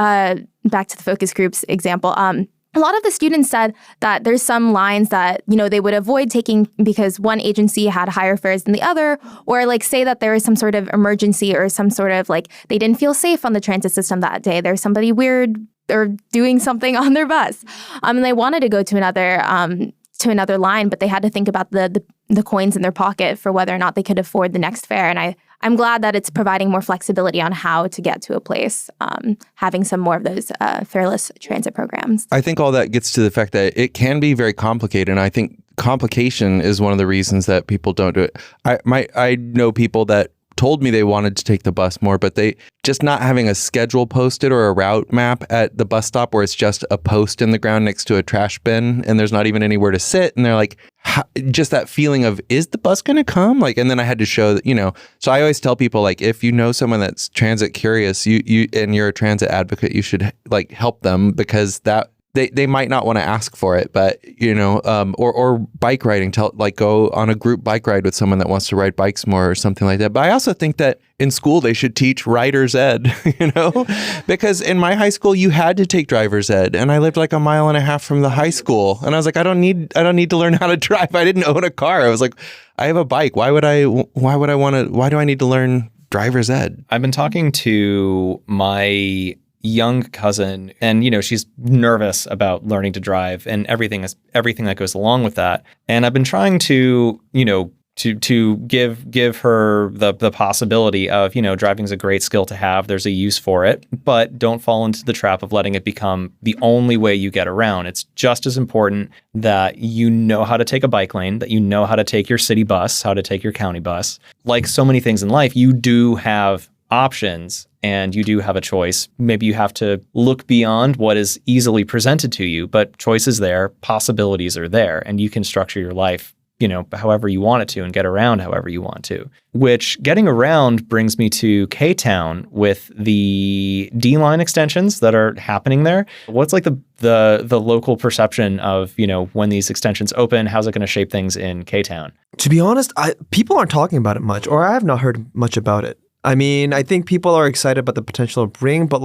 back to the focus groups example, a lot of the students said that there's some lines that, they would avoid taking because one agency had higher fares than the other, or like say that there is some sort of emergency or some sort of like they didn't feel safe on the transit system that day. There's somebody weird or doing something on their bus. And they wanted to go to another line, but they had to think about the coins in their pocket for whether or not they could afford the next fare. And I'm glad that it's providing more flexibility on how to get to a place, having some more of those fareless transit programs. I think all that gets to the fact that it can be very complicated. And I think complication is one of the reasons that people don't do it. I know people that told me they wanted to take the bus more, but they just not having a schedule posted or a route map at the bus stop where it's just a post in the ground next to a trash bin and there's not even anywhere to sit. And they're like, just that feeling of, is the bus going to come? Like, and then I had to show that, so I always tell people, like, if you know someone that's transit curious, and you're a transit advocate, you should like help them because that they might not want to ask for it, but or bike riding, go on a group bike ride with someone that wants to ride bikes more or something like that. But I also think that in school they should teach rider's ed, because in my high school you had to take driver's ed, and I lived like a mile and a half from the high school, and I was like, I don't need to learn how to drive. I didn't own a car. I was like, I have a bike. Why do I need to learn driver's ed? I've been talking to my young cousin, and she's nervous about learning to drive and everything that goes along with that. And I've been trying to to give her the possibility of, driving is a great skill to have. There's a use for it, but don't fall into the trap of letting it become the only way you get around. It's just as important that you know how to take a bike lane, that you know how to take your city bus, how to take your county bus. Like so many things in life, you do have options and you do have a choice. Maybe you have to look beyond what is easily presented to you, but choice is there, possibilities are there, and you can structure your life however you want it to and get around however you want to. Which getting around brings me to K-Town with the D-line extensions that are happening there. What's like the local perception of, when these extensions open? How's it going to shape things in K-Town? To be honest, people aren't talking about it much, or I have not heard much about it. I mean, I think people are excited about the potential it'll bring, but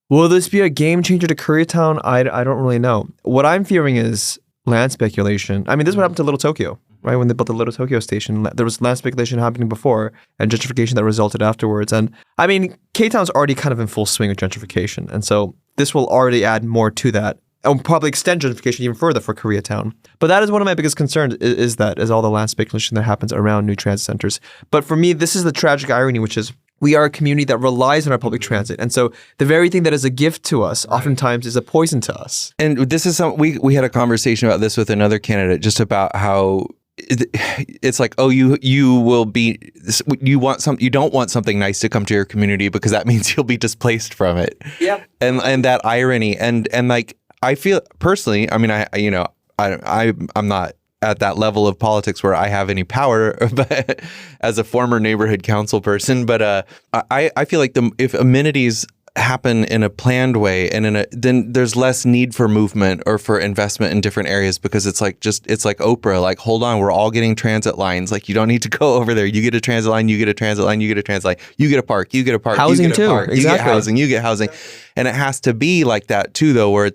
will this be a game changer to Koreatown? I don't really know. What I'm fearing is land speculation. I mean, this is what happened to Little Tokyo. Right, when they built the Little Tokyo station, there was land speculation happening before and gentrification that resulted afterwards. And I mean, K-Town's already kind of in full swing with gentrification. And so this will already add more to that and probably extend gentrification even further for Koreatown. But that is one of my biggest concerns is all the land speculation that happens around new transit centers. But for me, this is the tragic irony, which is we are a community that relies on our public transit. And so the very thing that is a gift to us oftentimes is a poison to us. And this is something we had a conversation about this with another candidate, just about how it's like, oh, you don't want something nice to come to your community because that means you'll be displaced from it. Yeah. And that irony and like I feel personally, I mean, I'm not at that level of politics where I have any power, but as a former neighborhood council person, but I feel like if amenities happen in a planned way and then there's less need for movement or for investment in different areas, because it's like Oprah, like, hold on, we're all getting transit lines. Like, you don't need to go over there. You get a transit line, you get a transit line, you get a transit line, you get a park, you get a park, housing you get a too. park, Exactly. you get housing. And it has to be like that too, though, where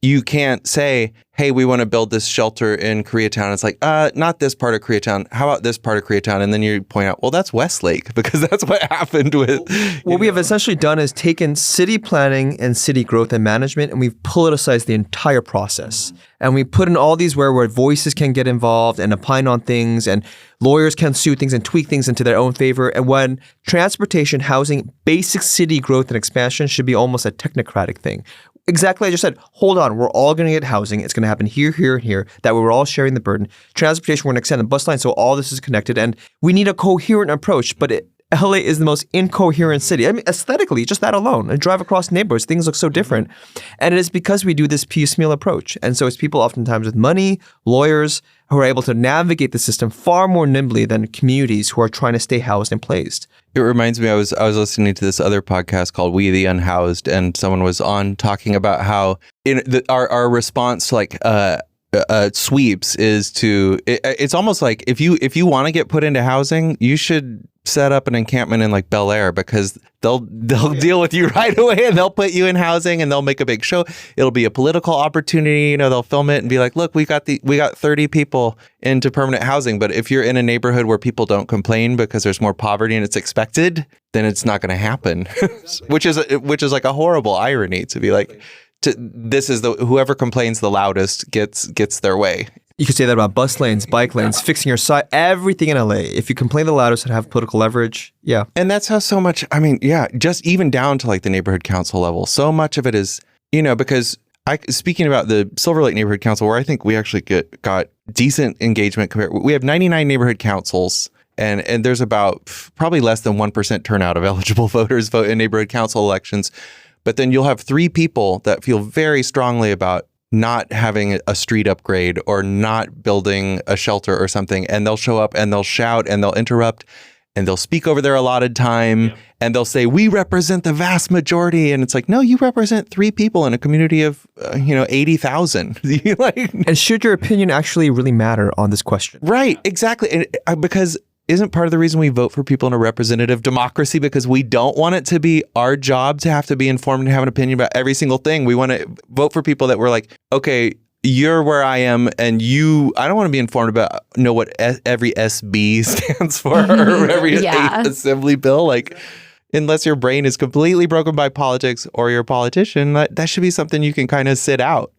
you can't say, hey, we want to build this shelter in Koreatown. It's like, not this part of Koreatown. How about this part of Koreatown? And then you point out, well, that's Westlake, because that's what happened with. What we have essentially done is taken city planning and city growth and management, and we've politicized the entire process. And we put in all these where voices can get involved and opine on things, and lawyers can sue things and tweak things into their own favor. And when transportation, housing, basic city growth and expansion should be almost a technocratic thing. Exactly, I just said, hold on, we're all going to get housing. It's going to happen here, here, and here. That way we're all sharing the burden. Transportation, we're going to extend the bus line, so all this is connected. And we need a coherent approach, but LA is the most incoherent city. I mean, aesthetically, just that alone. I drive across neighborhoods, things look so different. And it is because we do this piecemeal approach. And so it's people oftentimes with money, lawyers, who are able to navigate the system far more nimbly than communities who are trying to stay housed and placed. It reminds me, I was listening to this other podcast called We the Unhoused, and someone was on talking about how our response to like sweeps is it's almost like if you want to get put into housing, you should set up an encampment in like Bel Air, because they'll deal with you right away and they'll put you in housing and they'll make a big show. It'll be a political opportunity. They'll film it and be like, look, we got 30 people into permanent housing. But if you're in a neighborhood where people don't complain because there's more poverty and it's expected, then it's not going to happen, which is like a horrible irony to be like, this is whoever complains the loudest gets their way. You could say that about bus lanes, bike lanes, fixing your side, everything in LA. If you complain the loudest and have political leverage, yeah. And that's how so much, I mean, yeah, just even down to like the neighborhood council level, so much of it is, because speaking about the Silver Lake Neighborhood Council, where I think we actually got decent engagement we have 99 neighborhood councils. And there's about probably less than 1% turnout of eligible voters vote in neighborhood council elections. But then you'll have 3 people that feel very strongly about not having a street upgrade or not building a shelter or something. And they'll show up and they'll shout and they'll interrupt and they'll speak over their allotted time and they'll say, we represent the vast majority. And it's like, no, you represent 3 people in a community of, 80,000. And should your opinion actually really matter on this question? Right, exactly. And because isn't part of the reason we vote for people in a representative democracy because we don't want it to be our job to have to be informed and have an opinion about every single thing. We want to vote for people that we're like, okay, you're where I am, and I don't want to be informed about what every SB stands for or every assembly bill. Like, unless your brain is completely broken by politics or you're a politician, that should be something you can kind of sit out.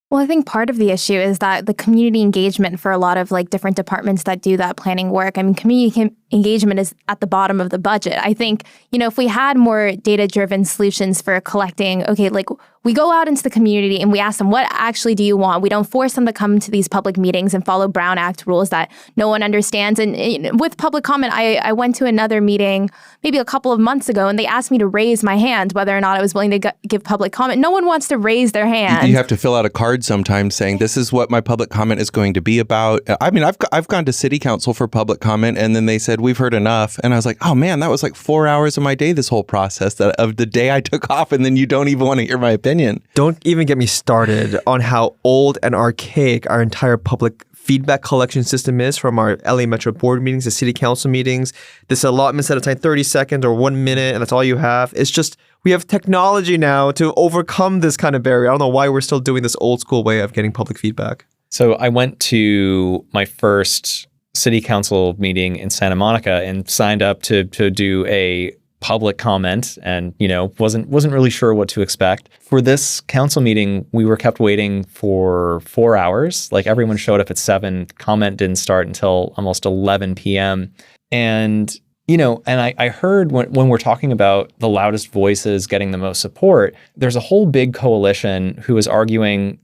Well, I think part of the issue is that the community engagement for a lot of like different departments that do that planning work, I mean, community engagement is at the bottom of the budget. I think, if we had more data-driven solutions for collecting, okay, like we go out into the community and we ask them, what actually do you want? We don't force them to come to these public meetings and follow Brown Act rules that no one understands. And with public comment, I went to another meeting maybe a couple of months ago, and they asked me to raise my hand whether or not I was willing to give public comment. No one wants to raise their hand. You have to fill out a card sometimes saying, this is what my public comment is going to be about. I mean, I've gone to city council for public comment, and then they said, we've heard enough. And I was like, oh man, that was like 4 hours of my day, this whole process of the day I took off, and then you don't even want to hear my opinion. Don't even get me started on how old and archaic our entire public feedback collection system is, from our LA Metro board meetings to city council meetings. This allotment set aside 30 seconds or 1 minute, and that's all you have. It's just, we have technology now to overcome this kind of barrier. I don't know why we're still doing this old school way of getting public feedback. So I went to my first city council meeting in Santa Monica and signed up to do a public comment, and wasn't really sure what to expect. For this council meeting, we were kept waiting for 4 hours. Like, everyone showed up at 7. Comment didn't start until almost 11 p.m. And I heard when we're talking about the loudest voices getting the most support, there's a whole big coalition who is arguing,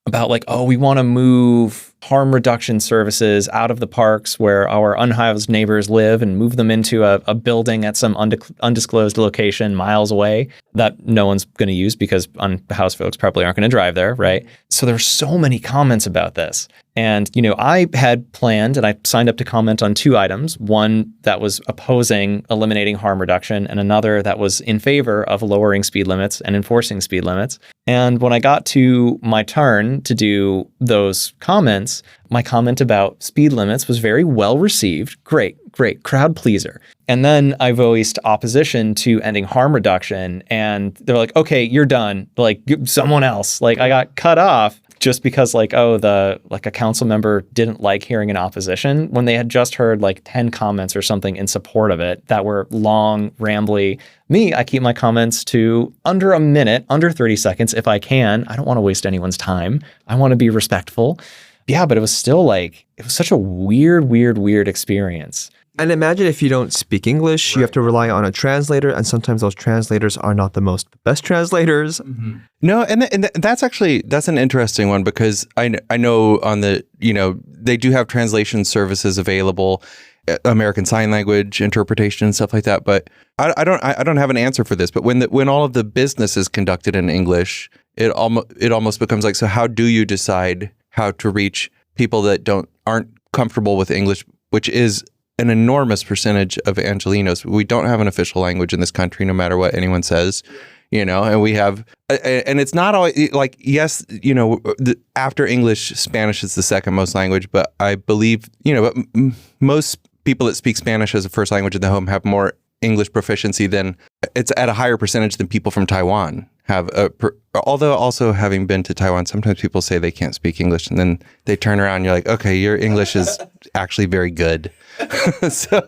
about like, oh, we want to move harm reduction services out of the parks where our unhoused neighbors live and move them into a building at some undisclosed location miles away that no one's going to use because unhoused folks probably aren't going to drive there, right? So there's so many comments about this. And, I had planned and I signed up to comment on 2 items, one that was opposing eliminating harm reduction and another that was in favor of lowering speed limits and enforcing speed limits. And when I got to my turn to do those comments, my comment about speed limits was very well received. Great, crowd pleaser. And then I voiced opposition to ending harm reduction, and they're like, okay, you're done. Like, someone else. Like, I got cut off just because a council member didn't like hearing an opposition when they had just heard 10 comments or something in support of it that were long, rambly. Me, I keep my comments to under a minute, under 30 seconds if I can. I don't want to waste anyone's time. I want to be respectful. Yeah, but it was still it was such a weird experience. And imagine if you don't speak English, you have to rely on a translator, and sometimes those translators are not the best translators. Mm-hmm. No, and that's an interesting one, because I know on the, they do have translation services available, American Sign Language interpretation and stuff like that. But I don't have an answer for this. But when all of the business is conducted in English, it almost becomes so how do you decide how to reach people that aren't comfortable with English, which is an enormous percentage of Angelenos. We don't have an official language in this country, no matter what anyone says, and we have, and it's not always yes, after English, Spanish is the second most language, but I believe, but most people that speak Spanish as a first language in the home have more English proficiency it's at a higher percentage than people from Taiwan have. Although also having been to Taiwan, sometimes people say they can't speak English, and then they turn around and you're like, okay, your English is actually very good. So,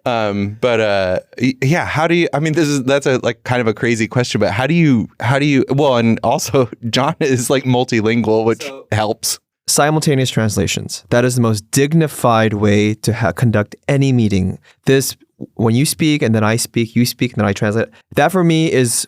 yeah, how do you, I mean, that's a kind of a crazy question, but how do you, well, and also John is multilingual, which helps. Simultaneous translations. That is the most dignified way to conduct any meeting. When you speak and then I speak, you speak and then I translate. That for me is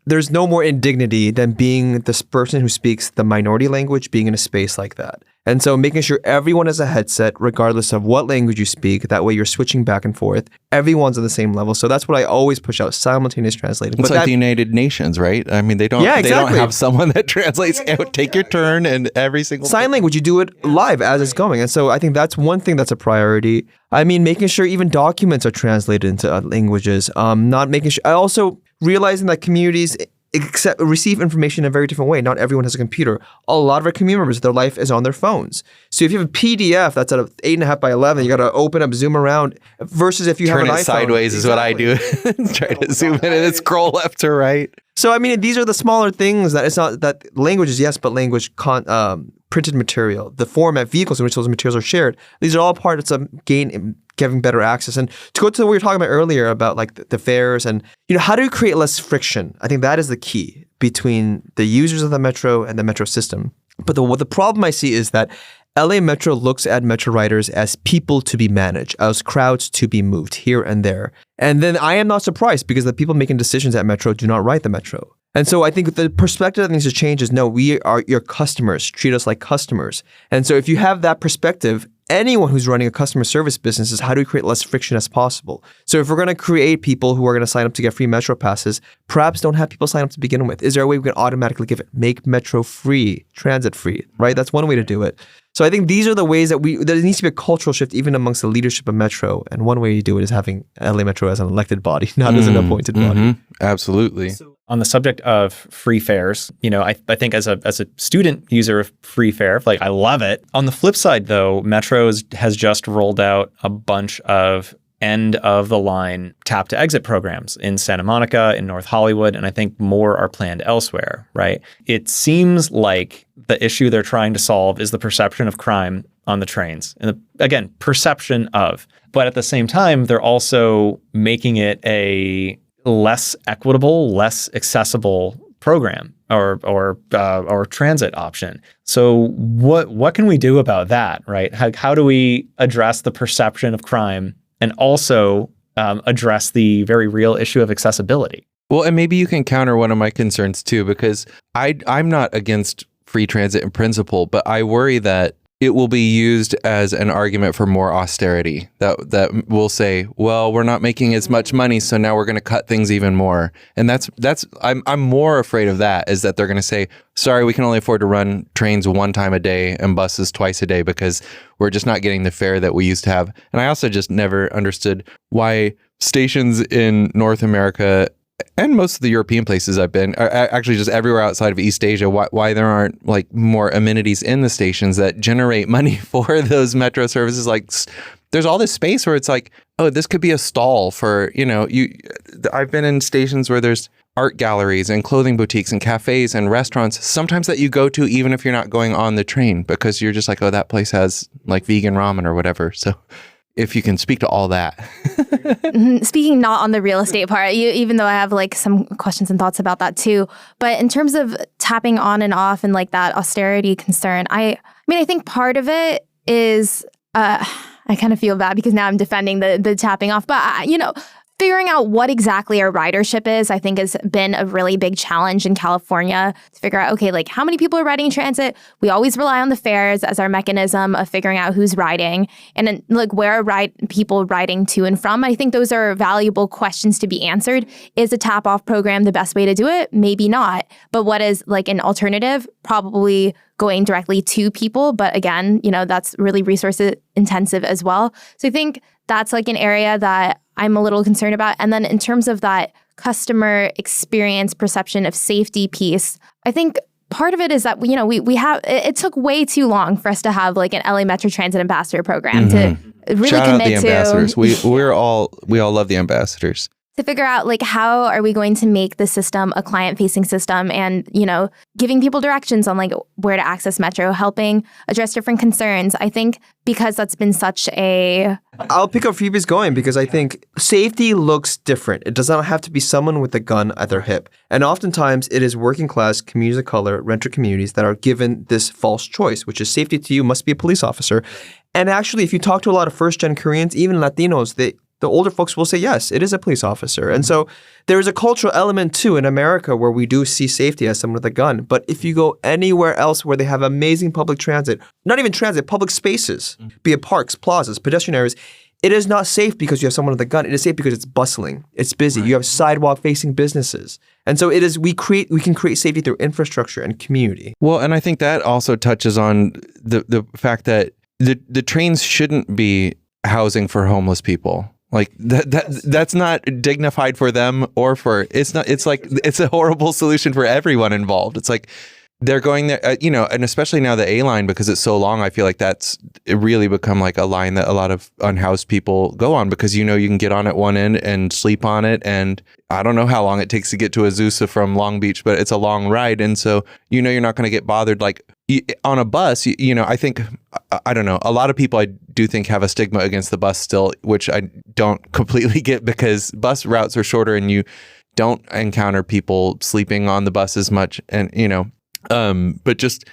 there's no more indignity than being this person who speaks the minority language, being in a space like that. And so making sure everyone has a headset, regardless of what language you speak, that way you're switching back and forth. Everyone's on the same level. So that's what I always push out, simultaneous translating. It's the United Nations, right? I mean, they don't have someone that translates, take your turn and every single sign language, you do it live as it's going. And so I think that's one thing that's a priority. I mean, making sure even documents are translated into languages, not making sure, also realizing that communities receive information in a very different way. Not everyone has a computer. A lot of our community members, their life is on their phones. So if you have a PDF that's at 8.5 by 11, you got to open up, zoom around. Versus if you have an iPhone. Turn it sideways is what I do. Try to zoom in and scroll left to right. So I mean, these are the smaller things that it's not that languages, yes, but language printed material, the format, vehicles in which those materials are shared. These are all parts of giving better access. And to go to what we were talking about earlier about like the fares and, how do you create less friction? I think that is the key between the users of the metro and the metro system. But the problem I see is that LA Metro looks at metro riders as people to be managed, as crowds to be moved here and there. And then I am not surprised because the people making decisions at Metro do not ride the Metro. And so I think the perspective that needs to change is, no, we are your customers. Treat us like customers. And so if you have that perspective, anyone who's running a customer service business is how do we create less friction as possible? So if we're going to create people who are going to sign up to get free Metro passes, perhaps don't have people sign up to begin with. Is there a way we can automatically make Metro free, transit free, right? That's one way to do it. So I think these are the ways that there needs to be a cultural shift even amongst the leadership of Metro. And one way you do it is having LA Metro as an elected body, not as an appointed body. Absolutely. On the subject of free fares, I think as a student user of free fare, like I love it. On the flip side, though, Metro has just rolled out a bunch of end of the line tap to exit programs in Santa Monica, in North Hollywood, and I think more are planned elsewhere, right? It seems like the issue they're trying to solve is the perception of crime on the trains. And again, perception of. But at the same time, they're also making it a less equitable, less accessible program or transit option. So what can we do about that, right? How do we address the perception of crime and also address the very real issue of accessibility? Well, and maybe you can counter one of my concerns too, because I'm not against free transit in principle, but I worry that it will be used as an argument for more austerity, that will say, well, we're not making as much money, so now we're going to cut things even more. And I'm more afraid of that, is that they're going to say, sorry, we can only afford to run trains one time a day and buses twice a day because we're just not getting the fare that we used to have. And I also just never understood why stations in North America and most of the European places I've been, actually just everywhere outside of East Asia, why there aren't like more amenities in the stations that generate money for those metro services. Like there's all this space where it's like, oh, this could be a stall for, I've been in stations where there's art galleries and clothing boutiques and cafes and restaurants, sometimes that you go to even if you're not going on the train, because you're just like, oh, that place has like vegan ramen or whatever. So if you can speak to all that. Speaking not on the real estate part, even though I have like some questions and thoughts about that too, but in terms of tapping on and off and like that austerity concern, I think part of it is, I kind of feel bad because now I'm defending the tapping off, but figuring out what exactly our ridership is, I think, has been a really big challenge in California to figure out, okay, like how many people are riding transit? We always rely on the fares as our mechanism of figuring out who's riding, and then like where are people riding to and from. I think those are valuable questions to be answered. Is a tap-off program the best way to do it? Maybe not. But what is like an alternative? Probably going directly to people. But again, that's really resource intensive as well. So I think that's like an area that I'm a little concerned about. And then in terms of that customer experience perception of safety piece, I think part of it is that, we have, it took way too long for us to have like an LA Metro Transit Ambassador program to really Shout commit out the ambassadors. to. We all love the ambassadors. To figure out like how are we going to make the system a client-facing system, and giving people directions on like where to access Metro, helping address different concerns. I think because that's been such a... I'll pick up Phoebe's going because I think safety looks different. It does not have to be someone with a gun at their hip. And oftentimes it is working class communities of color, renter communities that are given this false choice, which is safety to you must be a police officer. And actually, if you talk to a lot of first-gen Koreans, even Latinos, the older folks will say, yes, it is a police officer. And so there is a cultural element too in America where we do see safety as someone with a gun. But if you go anywhere else where they have amazing public transit, not even transit, public spaces, be it parks, plazas, pedestrian areas, it is not safe because you have someone with a gun. It is safe because it's bustling. It's busy. You have sidewalk-facing businesses. And so it is. We can create safety through infrastructure and community. Well, and I think that also touches on the fact that the trains shouldn't be housing for homeless people. Like that's not dignified for them or for, it's like, it's a horrible solution for everyone involved. It's like they're going there, and especially now the A line, because it's so long, I feel like it really become like a line that a lot of unhoused people go on because, you can get on at one end and sleep on it. And I don't know how long it takes to get to Azusa from Long Beach, but it's a long ride. And so, you're not going to get bothered. Like, on a bus, I think, I don't know, a lot of people I do think have a stigma against the bus still, which I don't completely get because bus routes are shorter and you don't encounter people sleeping on the bus as much. And, but just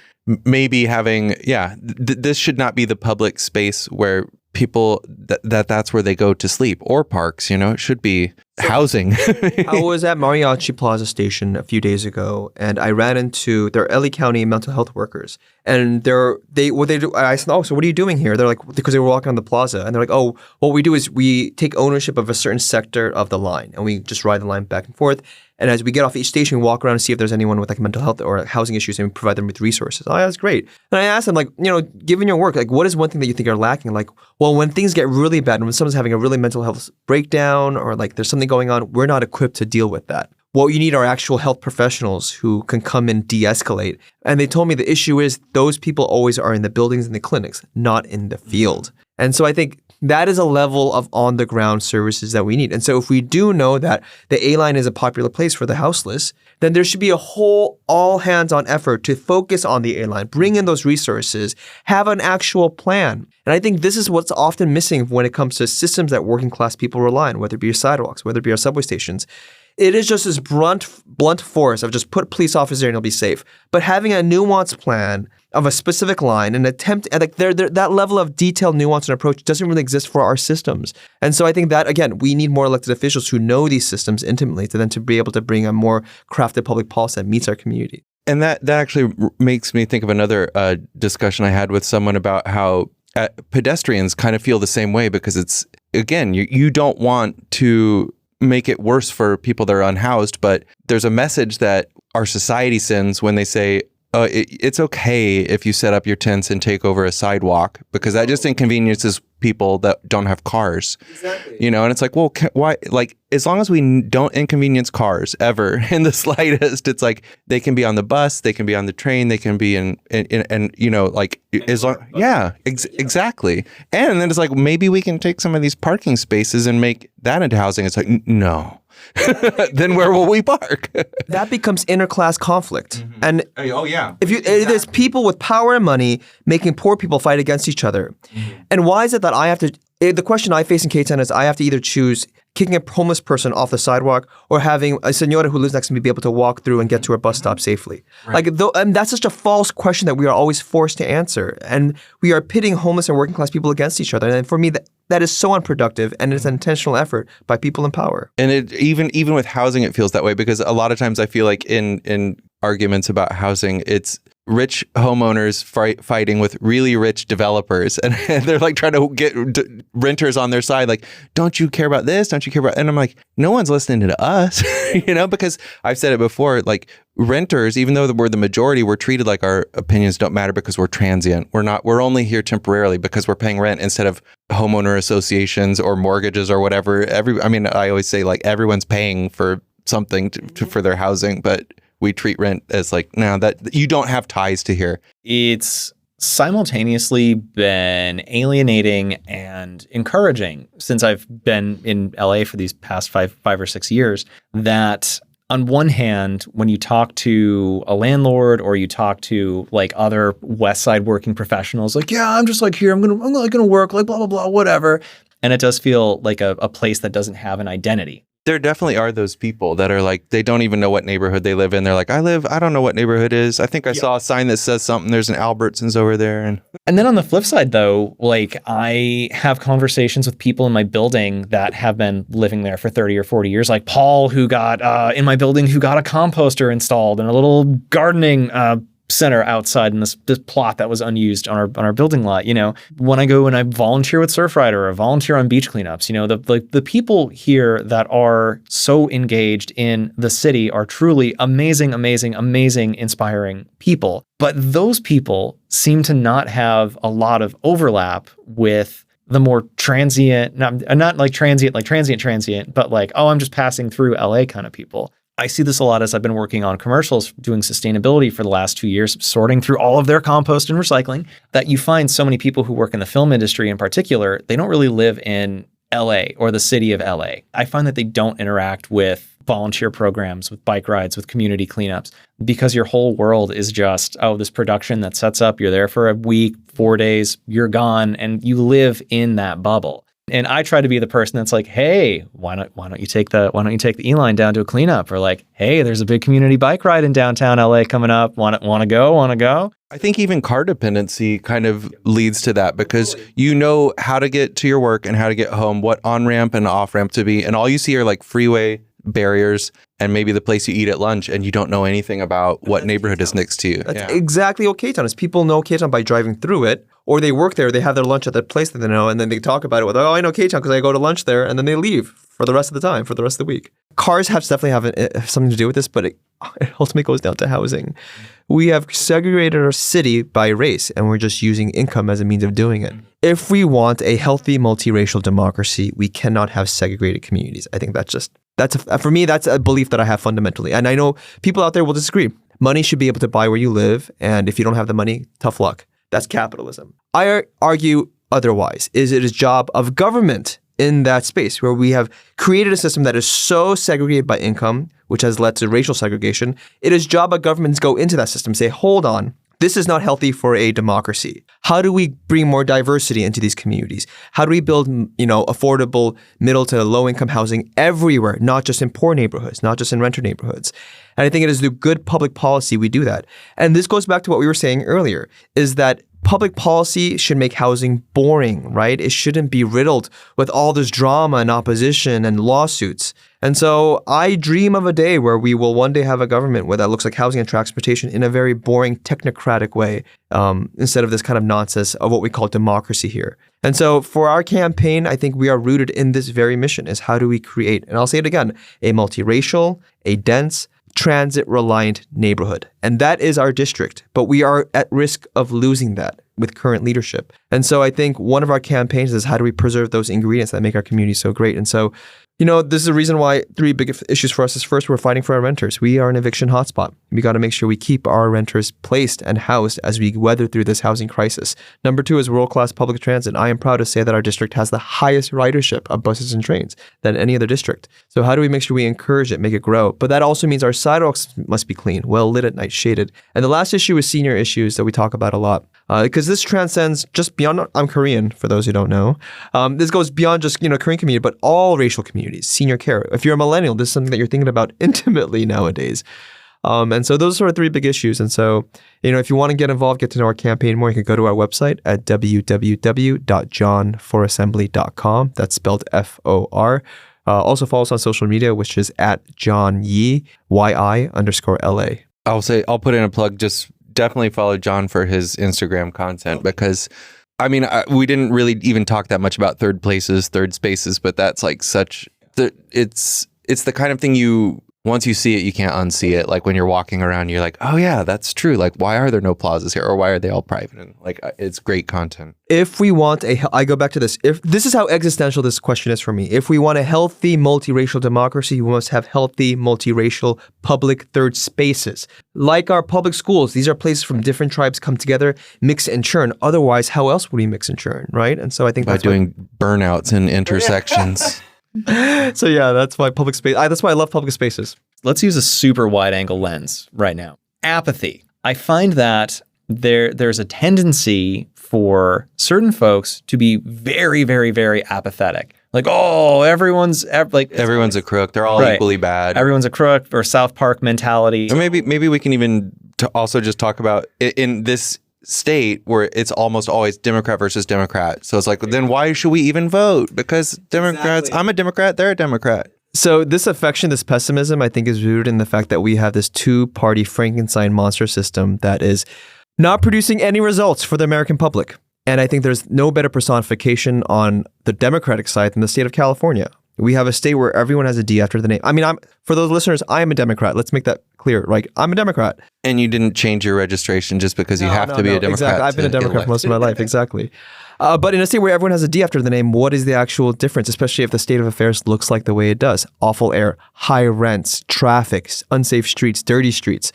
maybe having, this should not be the public space where people that's where they go to sleep, or parks. It should be housing. I was at Mariachi Plaza Station a few days ago, and I ran into their LA County mental health workers, and what they do. I said, "Oh, so what are you doing here?" They're like, because they were walking on the plaza, and they're like, "Oh, what we do is we take ownership of a certain sector of the line, and we just ride the line back and forth. And as we get off each station, we walk around and see if there's anyone with like mental health or housing issues, and we provide them with resources." Oh, that's great. And I asked them, like, given your work, like, what is one thing that you think are lacking? Like, well, when things get really bad, and when someone's having a really mental health breakdown, or like there's something going on, we're not equipped to deal with that. What you need are actual health professionals who can come and de-escalate. And they told me the issue is those people always are in the buildings and the clinics, not in the field. And so I think that is a level of on-the-ground services that we need. And so if we do know that the A-line is a popular place for the houseless, then there should be a whole all-hands-on effort to focus on the A-line, bring in those resources, have an actual plan. And I think this is what's often missing when it comes to systems that working-class people rely on, whether it be your sidewalks, whether it be our subway stations. It is just this blunt force of just put police officers there and you'll be safe. But having a nuanced plan of a specific line and attempt at like that level of detailed nuance and approach doesn't really exist for our systems. And so I think that, again, we need more elected officials who know these systems intimately to be able to bring a more crafted public policy that meets our community. And that actually makes me think of another discussion I had with someone about how pedestrians kind of feel the same way, because it's, again, you don't want to make it worse for people that are unhoused, but there's a message that our society sends when they say, it's okay if you set up your tents and take over a sidewalk, because that just inconveniences people that don't have cars. Exactly. And it's like, well, why? Like, as long as we don't inconvenience cars ever in the slightest, it's like they can be on the bus, they can be on the train, they can be exactly. And then it's like, maybe we can take some of these parking spaces and make that into housing. It's like, no. Then where will we park? That becomes interclass conflict. Mm-hmm. And if there's people with power and money making poor people fight against each other. Mm-hmm. And why is it that the question I face in Koreatown is I have to either choose kicking a homeless person off the sidewalk or having a senora who lives next to me be able to walk through and get to her bus stop safely. Right. And that's such a false question that we are always forced to answer. And we are pitting homeless and working class people against each other. And for me, that is so unproductive, and it's an intentional effort by people in power. And it even with housing, it feels that way, because a lot of times I feel like in arguments about housing, it's rich homeowners fighting with really rich developers, and they're like trying to get renters on their side. Like, don't you care about this? Don't you care about? And I'm like, no one's listening to us, because I've said it before. Like, renters, even though we're the majority, we're treated like our opinions don't matter because we're transient. We're only here temporarily because we're paying rent instead of homeowner associations or mortgages or whatever. I always say, like, everyone's paying for something for their housing, but we treat rent as like, no, that you don't have ties to here. It's simultaneously been alienating and encouraging since I've been in LA for these past five or 6 years, that on one hand, when you talk to a landlord or you talk to like other West Side working professionals, like, yeah, I'm just like here, I'm gonna work, like blah, blah, blah, whatever. And it does feel like a place that doesn't have an identity. There definitely are those people that are like, they don't even know what neighborhood they live in. They're like, I don't know what neighborhood is. I think I saw a sign that says something. There's an Albertsons over there. And then on the flip side, though, like, I have conversations with people in my building that have been living there for 30 or 40 years, like Paul, who got in my building, who got a composter installed and a little gardening center outside in this plot that was unused on our building lot. When I go and I volunteer with Surfrider or volunteer on beach cleanups, the people here that are so engaged in the city are truly amazing, inspiring people. But those people seem to not have a lot of overlap with the more transient, not like transient, but like, oh, I'm just passing through LA kind of people. I see this a lot as I've been working on commercials, doing sustainability for the last 2 years, sorting through all of their compost and recycling, that you find so many people who work in the film industry in particular, they don't really live in LA or the city of LA. I find that they don't interact with volunteer programs, with bike rides, with community cleanups, because your whole world is just, oh, this production that sets up, you're there for a week, 4 days, you're gone, and you live in that bubble. And I try to be the person that's like, hey, why don't you take the E line down to a cleanup? Or like, hey, there's a big community bike ride in downtown LA coming up. Want to go? I think even car dependency kind of leads to that, because you know how to get to your work and how to get home, what on-ramp and off-ramp to be. And all you see are like freeway barriers and maybe the place you eat at lunch, and you don't know anything about what neighborhood is next to you. That's exactly what Koreatown is. People know Koreatown by driving through it, or they work there, they have their lunch at that place that they know, and then they talk about it with, oh, I know Koreatown because I go to lunch there, and then they leave for the rest of the time, for the rest of the week. Cars definitely have something to do with this, but it ultimately goes down to housing. We have segregated our city by race, and we're just using income as a means of doing it. If we want a healthy multiracial democracy, we cannot have segregated communities. I think for me, that's a belief that I have fundamentally. And I know people out there will disagree. Money should be able to buy where you live, and if you don't have the money, tough luck. That's capitalism. I argue otherwise. Is it a job of government in that space where we have created a system that is so segregated by income, which has led to racial segregation? It is job of governments go into that system, say, hold on, this is not healthy for a democracy. How do we bring more diversity into these communities? How do we build, affordable middle to low income housing everywhere, not just in poor neighborhoods, not just in renter neighborhoods? And I think it is through good public policy we do that. And this goes back to what we were saying earlier, is that public policy should make housing boring, right? It shouldn't be riddled with all this drama and opposition and lawsuits. And so I dream of a day where we will one day have a government where that looks like housing and transportation in a very boring, technocratic way, instead of this kind of nonsense of what we call democracy here. And so for our campaign, I think we are rooted in this very mission, is how do we create, and I'll say it again, a multiracial, a dense, transit-reliant neighborhood. And that is our district, but we are at risk of losing that with current leadership. And so I think one of our campaigns is how do we preserve those ingredients that make our community so great? And so, this is the reason why 3 big issues for us is, first, we're fighting for our renters. We are an eviction hotspot. We got to make sure we keep our renters placed and housed as we weather through this housing crisis. Number 2 is world-class public transit. I am proud to say that our district has the highest ridership of buses and trains than any other district. So how do we make sure we encourage it, make it grow? But that also means our sidewalks must be clean, well lit at night, shaded. And the last issue is senior issues that we talk about a lot. Because this transcends just beyond, I'm Korean, for those who don't know. This goes beyond just, Korean community, but all racial communities, senior care. If you're a millennial, this is something that you're thinking about intimately nowadays. And so those are our 3 big issues. And so, if you want to get involved, get to know our campaign more, you can go to our website at www.johnforassembly.com. That's spelled FOR. Also follow us on social media, which is at John Yi, YI_LA. I'll put in a plug. Just definitely follow John for his Instagram content, because we didn't really even talk that much about third places, third spaces, but that's like it's the kind of thing once you see it, you can't unsee it. Like when you're walking around, you're like, oh yeah, that's true. Like, why are there no plazas here? Or why are they all private? And it's great content. If we want I go back to this. If this is how existential this question is for me. If we want a healthy multiracial democracy, we must have healthy multiracial public third spaces. Like our public schools, these are places from different tribes come together, mix and churn. Otherwise, how else would we mix and churn, right? And so I think by doing burnouts in intersections. So yeah, that's why public space. That's why I love public spaces. Let's use a super wide angle lens right now. Apathy. I find that there's a tendency for certain folks to be very, very, very apathetic. Like, oh, everyone's a crook. They're all equally bad. Everyone's a crook, or South Park mentality. Or maybe we can even also just talk about in this state where it's almost always Democrat versus Democrat. So it's like, then why should we even vote? Because Democrats, exactly. I'm a Democrat, they're a Democrat. So this affection, this pessimism, I think is rooted in the fact that we have this 2-party Frankenstein monster system that is not producing any results for the American public. And I think there's no better personification on the Democratic side than the state of California. We have a state where everyone has a D after the name. For those listeners, I am a Democrat. Let's make that clear. Right? I'm a Democrat. And you didn't change your registration just because you have to be a Democrat. Exactly. I've been a Democrat for most of my life. Exactly. But in a state where everyone has a D after the name, what is the actual difference, especially if the state of affairs looks like the way it does? Awful air, high rents, traffic, unsafe streets, dirty streets.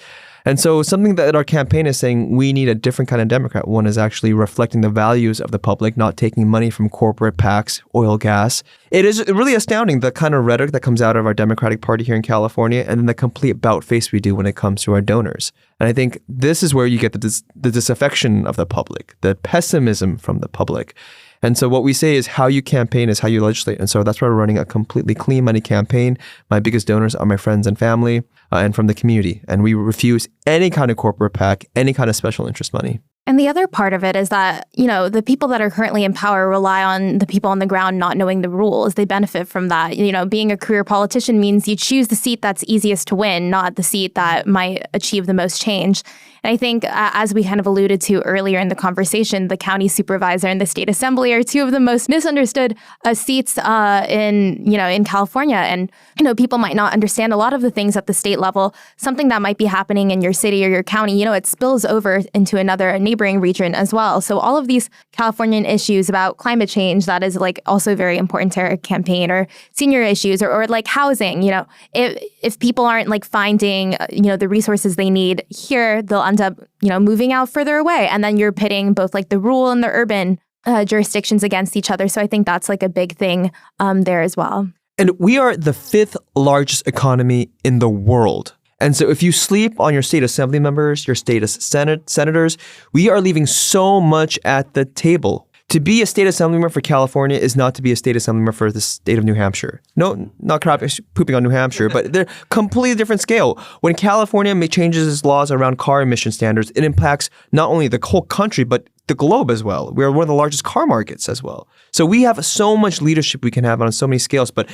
And so something that our campaign is saying, we need a different kind of Democrat. One is actually reflecting the values of the public, not taking money from corporate PACs, oil, gas. It is really astounding, the kind of rhetoric that comes out of our Democratic Party here in California, and then the complete about-face we do when it comes to our donors. And I think this is where you get the disaffection of the public, the pessimism from the public. And so what we say is how you campaign is how you legislate. And so that's why we're running a completely clean money campaign. My biggest donors are my friends and family and from the community. And we refuse any kind of corporate PAC, any kind of special interest money. And the other part of it is that, the people that are currently in power rely on the people on the ground not knowing the rules. They benefit from that. Being a career politician means you choose the seat that's easiest to win, not the seat that might achieve the most change. And I think, as we kind of alluded to earlier in the conversation, the county supervisor and the state assembly are two of the most misunderstood seats in California. And, people might not understand a lot of the things at the state level. Something that might be happening in your city or your county, it spills over into another neighboring region as well. So all of these Californian issues about climate change, that is also very important to our campaign, or senior issues or housing. If people aren't finding, the resources they need here, they'll end up, moving out further away. And then you're pitting both the rural and the urban jurisdictions against each other. So I think that's a big thing there as well. And we are the 5th largest economy in the world. And so if you sleep on your state assembly members, your state senators, we are leaving so much at the table. To be a state assembly member for California is not to be a state assembly member for the state of New Hampshire. No, not pooping on New Hampshire, but they're completely different scale. When California changes its laws around car emission standards, it impacts not only the whole country, but the globe as well. We're one of the largest car markets as well. So we have so much leadership we can have on so many scales, but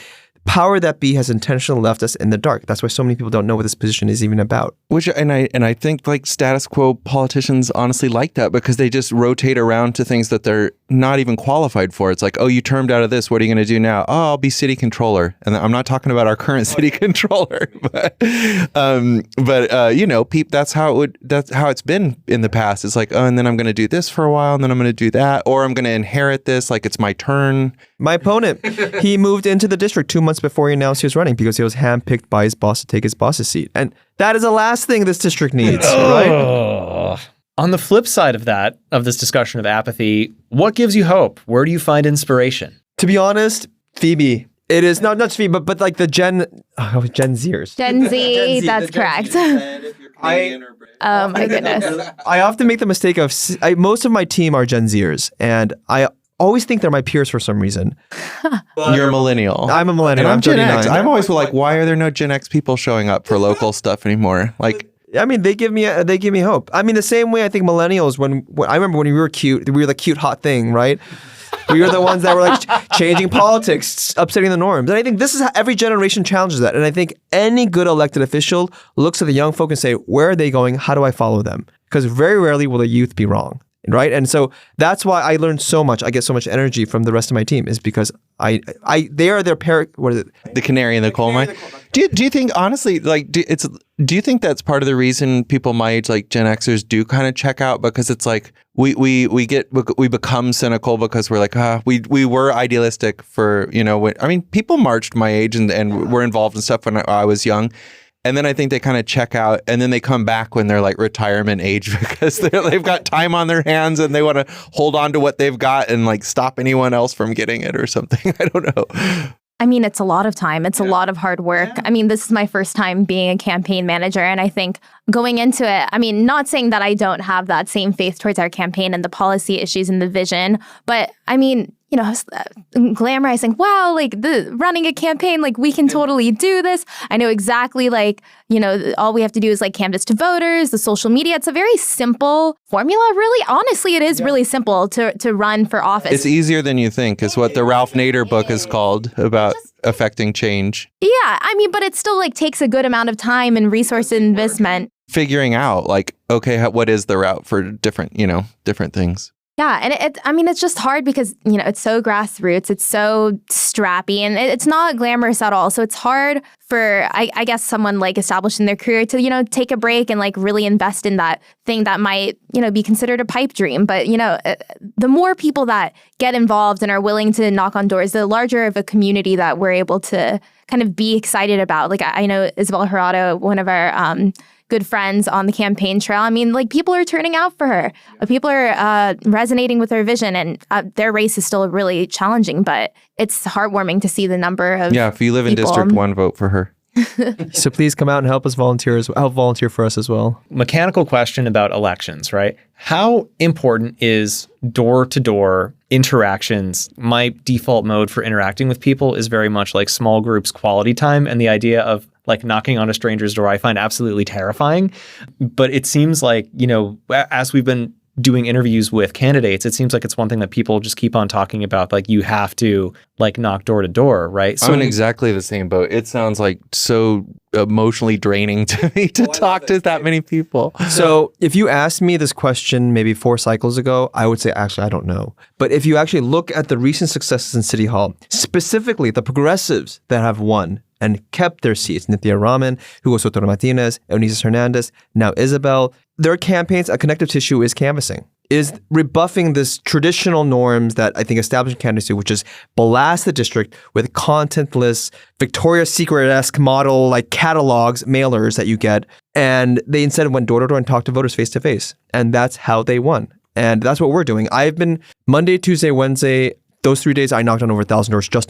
power that be has intentionally left us in the dark. That's why so many people don't know what this position is even about. I think status quo politicians honestly like that, because they just rotate around to things that they're not even qualified for. It's oh, you termed out of this. What are you going to do now? Oh, I'll be city controller. And I'm not talking about our current city controller, but that's how it's been in the past. It's oh, and then I'm going to do this for a while, and then I'm going to do that, or I'm going to inherit this. It's my turn. My opponent, he moved into the district 2 months before he announced he was running because he was handpicked by his boss to take his boss's seat. And that is the last thing this district needs, right? On the flip side of this discussion of apathy, what gives you hope? Where do you find inspiration? To be honest, Phoebe. It is not Phoebe, but the Gen Zers. Gen Z, that's correct. Oh my goodness. I often make the mistake of, most of my team are Gen Zers, and I always think they're my peers for some reason. You're a millennial. I'm a millennial. And I'm Gen 39. X. I'm always why are there no Gen X people showing up for local stuff anymore? They give me hope. The same way I think millennials, when I remember when we were cute, we were the cute hot thing, right? We were the ones that were changing politics, upsetting the norms. And I think this is how every generation challenges that. And I think any good elected official looks at the young folk and say, where are they going? How do I follow them? Because very rarely will the youth be wrong. Right. And so that's why I learned so much. I get so much energy from the rest of my team, is because they are their what is it? The canary in the coal mine. Do you think, honestly, do you think that's part of the reason people my age, Gen Xers, do kind of check out? Because it's we become cynical because we're we were idealistic for, people marched my age and were involved in stuff when I was young. And then I think they kind of check out, and then they come back when they're retirement age because they've got time on their hands and they want to hold on to what they've got and stop anyone else from getting it or something. I don't know. It's a lot of time. It's a lot of hard work. Yeah. This is my first time being a campaign manager. And I think going into it, not saying that I don't have that same faith towards our campaign and the policy issues and the vision, but glamorizing, wow, running a campaign, we can totally do this. I know exactly, all we have to do is canvas to voters, the social media. It's a very simple formula, really. Honestly, it is really simple to run for office. It's easier than you think, is what the Ralph Nader book is called about affecting change. Yeah, but it still takes a good amount of time and resource investment. Figuring out okay, what is the route for different things. Yeah, and it's just hard because, it's so grassroots, it's so strappy, and it's not glamorous at all. So it's hard for, I guess, someone established in their career to, take a break and really invest in that thing that might, be considered a pipe dream. But, the more people that get involved and are willing to knock on doors, the larger of a community that we're able to kind of be excited about. I know Isabel Jurado, one of our good friends on the campaign trail. I mean, like, people are turning out for her. People are resonating with her vision, and their race is still really challenging, but it's heartwarming to see the number of if you live in people. District 1, vote for her. So please come out and help volunteer for us as well. Mechanical question about elections, right? How important is door-to-door interactions? My default mode for interacting with people is very much like small groups quality time, and the idea of like knocking on a stranger's door I find absolutely terrifying. But it seems like, as we've been doing interviews with candidates, it seems like it's one thing that people just keep on talking about. Like, you have to like knock door to door, right? So I'm in exactly the same boat. It sounds like so emotionally draining to me to talk to that many people. So if you asked me this question maybe 4 cycles ago, I would say, actually, I don't know. But if you actually look at the recent successes in City Hall, specifically the progressives that have won and kept their seats, Nithya Raman, Hugo Soto Martinez, Eunice Hernandez, now Isabel, their campaigns, a connective tissue is canvassing, is rebuffing this traditional norms that I think establishment candidates do, which is blast the district with contentless, Victoria's Secret-esque model like catalogs, mailers that you get. And they instead went door to door and talked to voters face to face. And that's how they won. And that's what we're doing. I've been Monday, Tuesday, Wednesday, those 3 days I knocked on over 1,000 doors just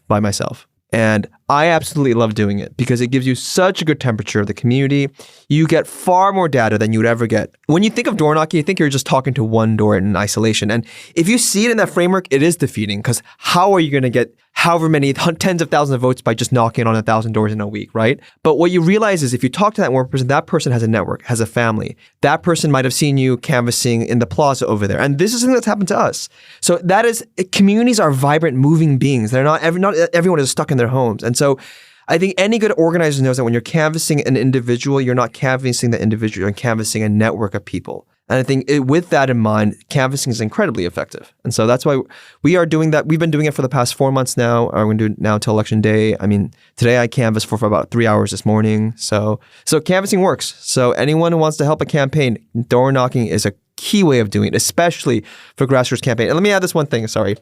by myself. And I absolutely love doing it because it gives you such a good temperature of the community. You get far more data than you'd ever get. When you think of door knocking, you think you're just talking to one door in isolation. And if you see it in that framework, it is defeating, because how are you going to get however many tens of thousands of votes by just knocking on 1,000 doors in a week, right? But what you realize is if you talk to that person has a network, has a family. That person might have seen you canvassing in the plaza over there. And this is something that's happened to us. So that is, communities are vibrant, moving beings. Not everyone is stuck in their homes. And so I think any good organizer knows that when you're canvassing an individual, you're not canvassing the individual, you're canvassing a network of people. And I think with that in mind, canvassing is incredibly effective. And so that's why we are doing that. We've been doing it for the past 4 months now. We're going to do it now till Election Day. I mean, today I canvassed for about 3 hours this morning. So canvassing works. So anyone who wants to help a campaign, door knocking is a key way of doing it, especially for grassroots campaign. And let me add this one thing, sorry.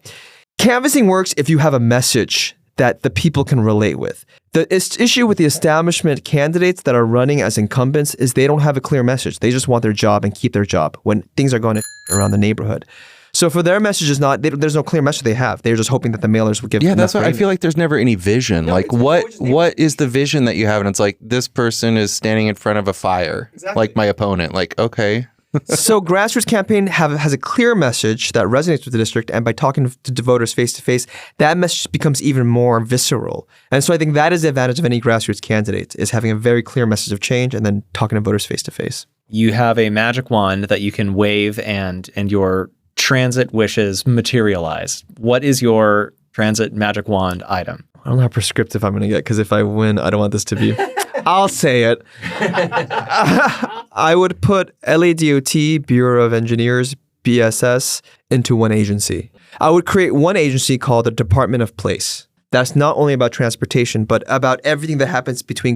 Canvassing works if you have a message that the people can relate with. The issue with the establishment candidates that are running as incumbents is they don't have a clear message. They just want their job and keep their job when things are going to around the neighborhood. So for their message is not, there's no clear message they have. They're just hoping that the mailers will give them. Yeah, that's why I feel like there's never any vision. No, like what is the vision that you have? And it's like, this person is standing in front of a fire, like my opponent. Like, okay. So grassroots campaign has a clear message that resonates with the district, and by talking to voters face to face, that message becomes even more visceral. And so I think that is the advantage of any grassroots candidate, is having a very clear message of change and then talking to voters face to face. You have a magic wand that you can wave and your transit wishes materialize. What is your transit magic wand item? I don't know how prescriptive I'm going to get, because if I win, I don't want this to be... I'll say it. I would put LADOT, Bureau of Engineers, BSS, into one agency. I would create one agency called the Department of Place. That's not only about transportation, but about everything that happens between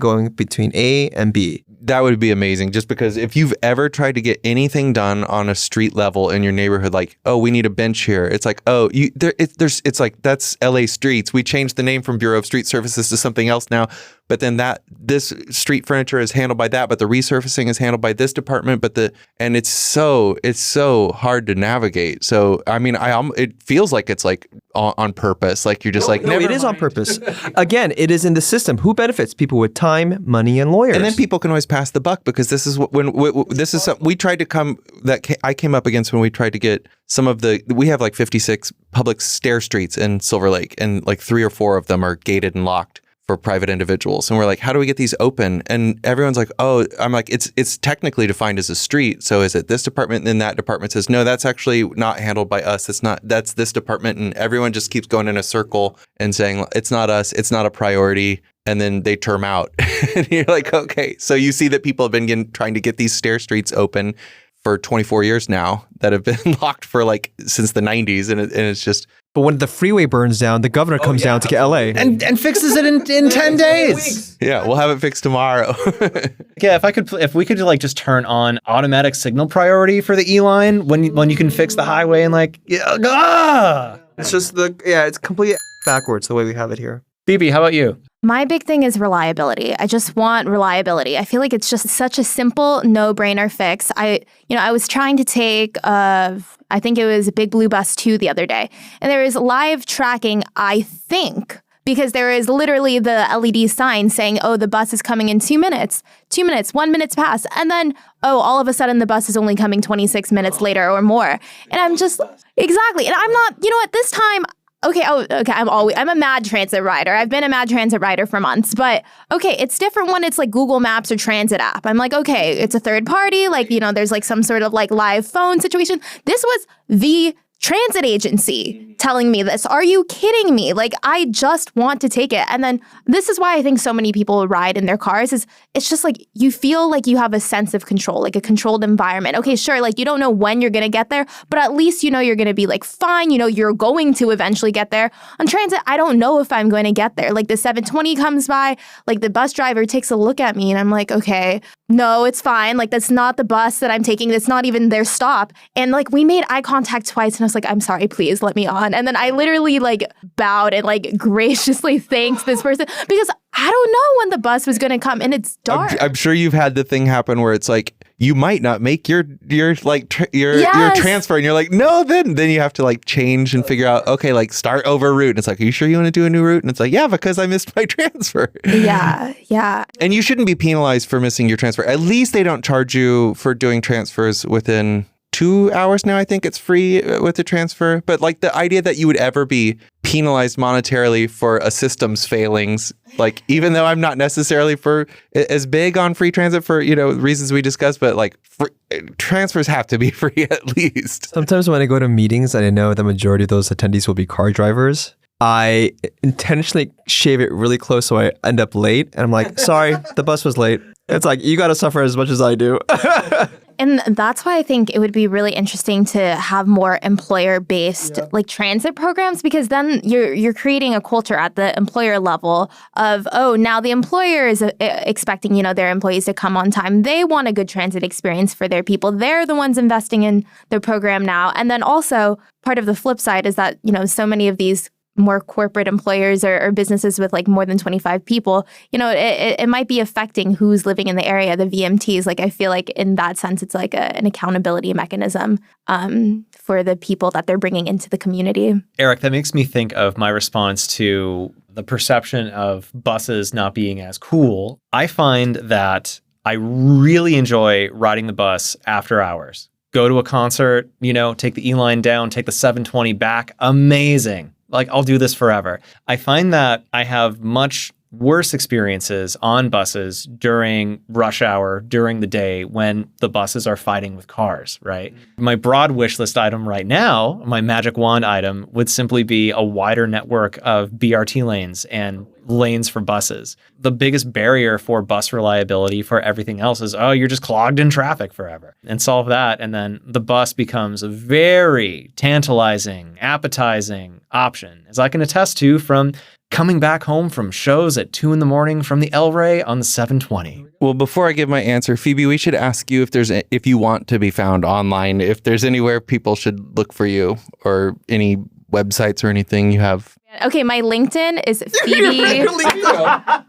A and B. That would be amazing, just because if you've ever tried to get anything done on a street level in your neighborhood, like, oh, we need a bench here. It's like, oh, it's like, that's LA Streets. We changed the name from Bureau of Street Services to something else now. But then this street furniture is handled by that, but the resurfacing is handled by this department. And it's so hard to navigate. So I mean, it feels like it's like on purpose. Like you're just no, it is on purpose. Again, it is in the system. Who benefits? People with time, money, and lawyers. And then people can always pass the buck, because this is we tried to I came up against when we tried to get some of we have like 56 public stair streets in Silver Lake, and like 3 or 4 of them are gated and locked for private individuals. And we're like, how do we get these open? And everyone's like, oh, I'm like, it's technically defined as a street. So is it this department? And then that department says, no, that's actually not handled by us. That's this department. And everyone just keeps going in a circle and saying, it's not us. It's not a priority. And then they term out. And you're like, okay. So you see that people have been trying to get these stair streets open for 24 years now that have been locked for like since the 90s. And it's just... But when the freeway burns down, the governor comes down to LA and fixes it in 10 days. Yeah, we'll have it fixed tomorrow. Yeah, if we could like just turn on automatic signal priority for the E line when you can fix the highway and like It's just it's completely backwards the way we have it here. Phoebe, how about you? My big thing is reliability. I just want reliability. I feel like it's just such a simple, no-brainer fix. I was trying to take I think it was a Big Blue Bus 2 the other day, and there is live tracking, I think, because there is literally the LED sign saying, oh, the bus is coming in 2 minutes, 2 minutes, 1 minute's passed. And then, oh, all of a sudden the bus is only coming 26 minutes later or more. And I'm just, exactly. And I'm not, you know what, this time, okay, I'm a mad transit rider. I've been a mad transit rider for months, but okay, it's different when it's like Google Maps or transit app. I'm like, okay, it's a third party, like, there's like some sort of like live phone situation. This was the transit agency telling me this. Are you kidding me? Like, I just want to take it. And then this is why I think so many people ride in their cars is it's just like you feel like you have a sense of control, like a controlled environment. Okay, sure, like you don't know when you're going to get there, but at least you're going to be like fine, you're going to eventually get there. On transit, I don't know if I'm going to get there. Like the 720 comes by, like the bus driver takes a look at me and I'm like, okay, no, it's fine. Like that's not the bus that I'm taking. That's not even their stop. And like we made eye contact twice and I was like, I'm sorry, please let me on. And then I literally like bowed and like graciously thanked this person because I don't know when the bus was going to come and it's dark. I'm sure you've had the thing happen where it's like, you might not make your transfer and you're like, no, then you have to like change and figure out, okay, like start over route. And it's like, are you sure you want to do a new route? And it's like, yeah, because I missed my transfer. Yeah. And you shouldn't be penalized for missing your transfer. At least they don't charge you for doing transfers within 2 hours now. I think it's free with the transfer. But like the idea that you would ever be penalized monetarily for a system's failings, like even though I'm not necessarily as big on free transit for, reasons we discussed, but like transfers have to be free at least. Sometimes when I go to meetings and I know the majority of those attendees will be car drivers, I intentionally shave it really close so I end up late. And I'm like, sorry, the bus was late. It's like, you got to suffer as much as I do. And that's why I think it would be really interesting to have more employer-based like transit programs, because then you're creating a culture at the employer level of, oh, now the employer is expecting, their employees to come on time. They want a good transit experience for their people. They're the ones investing in their program now. And then also part of the flip side is that, so many of these more corporate employers or businesses with like more than 25 people, it might be affecting who's living in the area, the VMTs. Like I feel like in that sense, it's like an accountability mechanism for the people that they're bringing into the community. Eric, that makes me think of my response to the perception of buses not being as cool. I find that I really enjoy riding the bus after hours. Go to a concert, take the E-line down, take the 720 back. Amazing. Like, I'll do this forever. I find that I have much worse experiences on buses during rush hour, during the day, when the buses are fighting with cars, right? My broad wish list item right now, my magic wand item, would simply be a wider network of BRT lanes and lanes for buses. The biggest barrier for bus reliability for everything else is, you're just clogged in traffic forever. And solve that, and then the bus becomes a very tantalizing, appetizing option, as I can attest to from coming back home from shows at 2 a.m. from the El Rey on the 720. Well, before I give my answer, Phoebe, we should ask you if you want to be found online, if there's anywhere people should look for you or any websites or anything you have. Okay, my LinkedIn is Phoebe.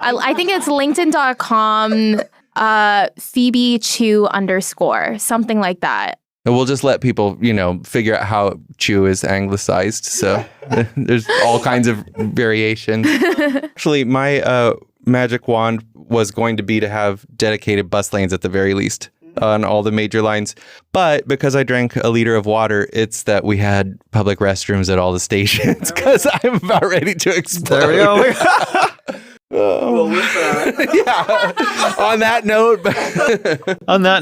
I think it's linkedin.com, Phoebe Chiu _, something like that. And we'll just let people, figure out how Chiu is anglicized. So there's all kinds of variations. Actually, my magic wand was going to be to have dedicated bus lanes at the very least on all the major lines. But because I drank a liter of water, it's that we had public restrooms at all the stations because I'm about ready to explode. There we go. Well, with that. Yeah. On that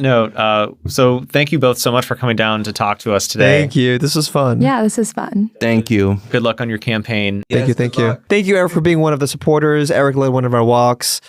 note. So thank you both so much for coming down to talk to us today. Thank you. This was fun. Yeah, this is fun. Thank you. Good luck on your campaign. Thank you. Thank you, Eric, for being one of the supporters. Eric led one of our walks.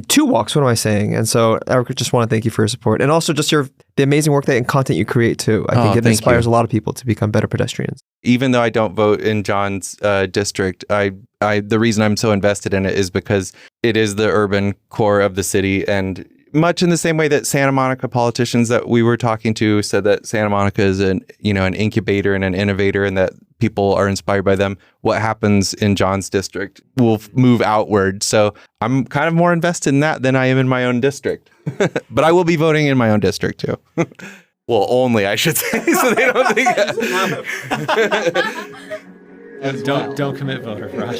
2 walks, what am I saying? And so, Eric, just want to thank you for your support. And also just the amazing work and content you create, too. I think it inspires a lot of people to become better pedestrians. Even though I don't vote in John's district, the reason I'm so invested in it is because it is the urban core of the city. And much in the same way that Santa Monica politicians that we were talking to said that Santa Monica is an incubator and an innovator, and that people are inspired by them, what happens in John's district will move outward. So I'm kind of more invested in that than I am in my own district. But I will be voting in my own district too. Well, only, I should say, so they don't think Don't commit voter fraud.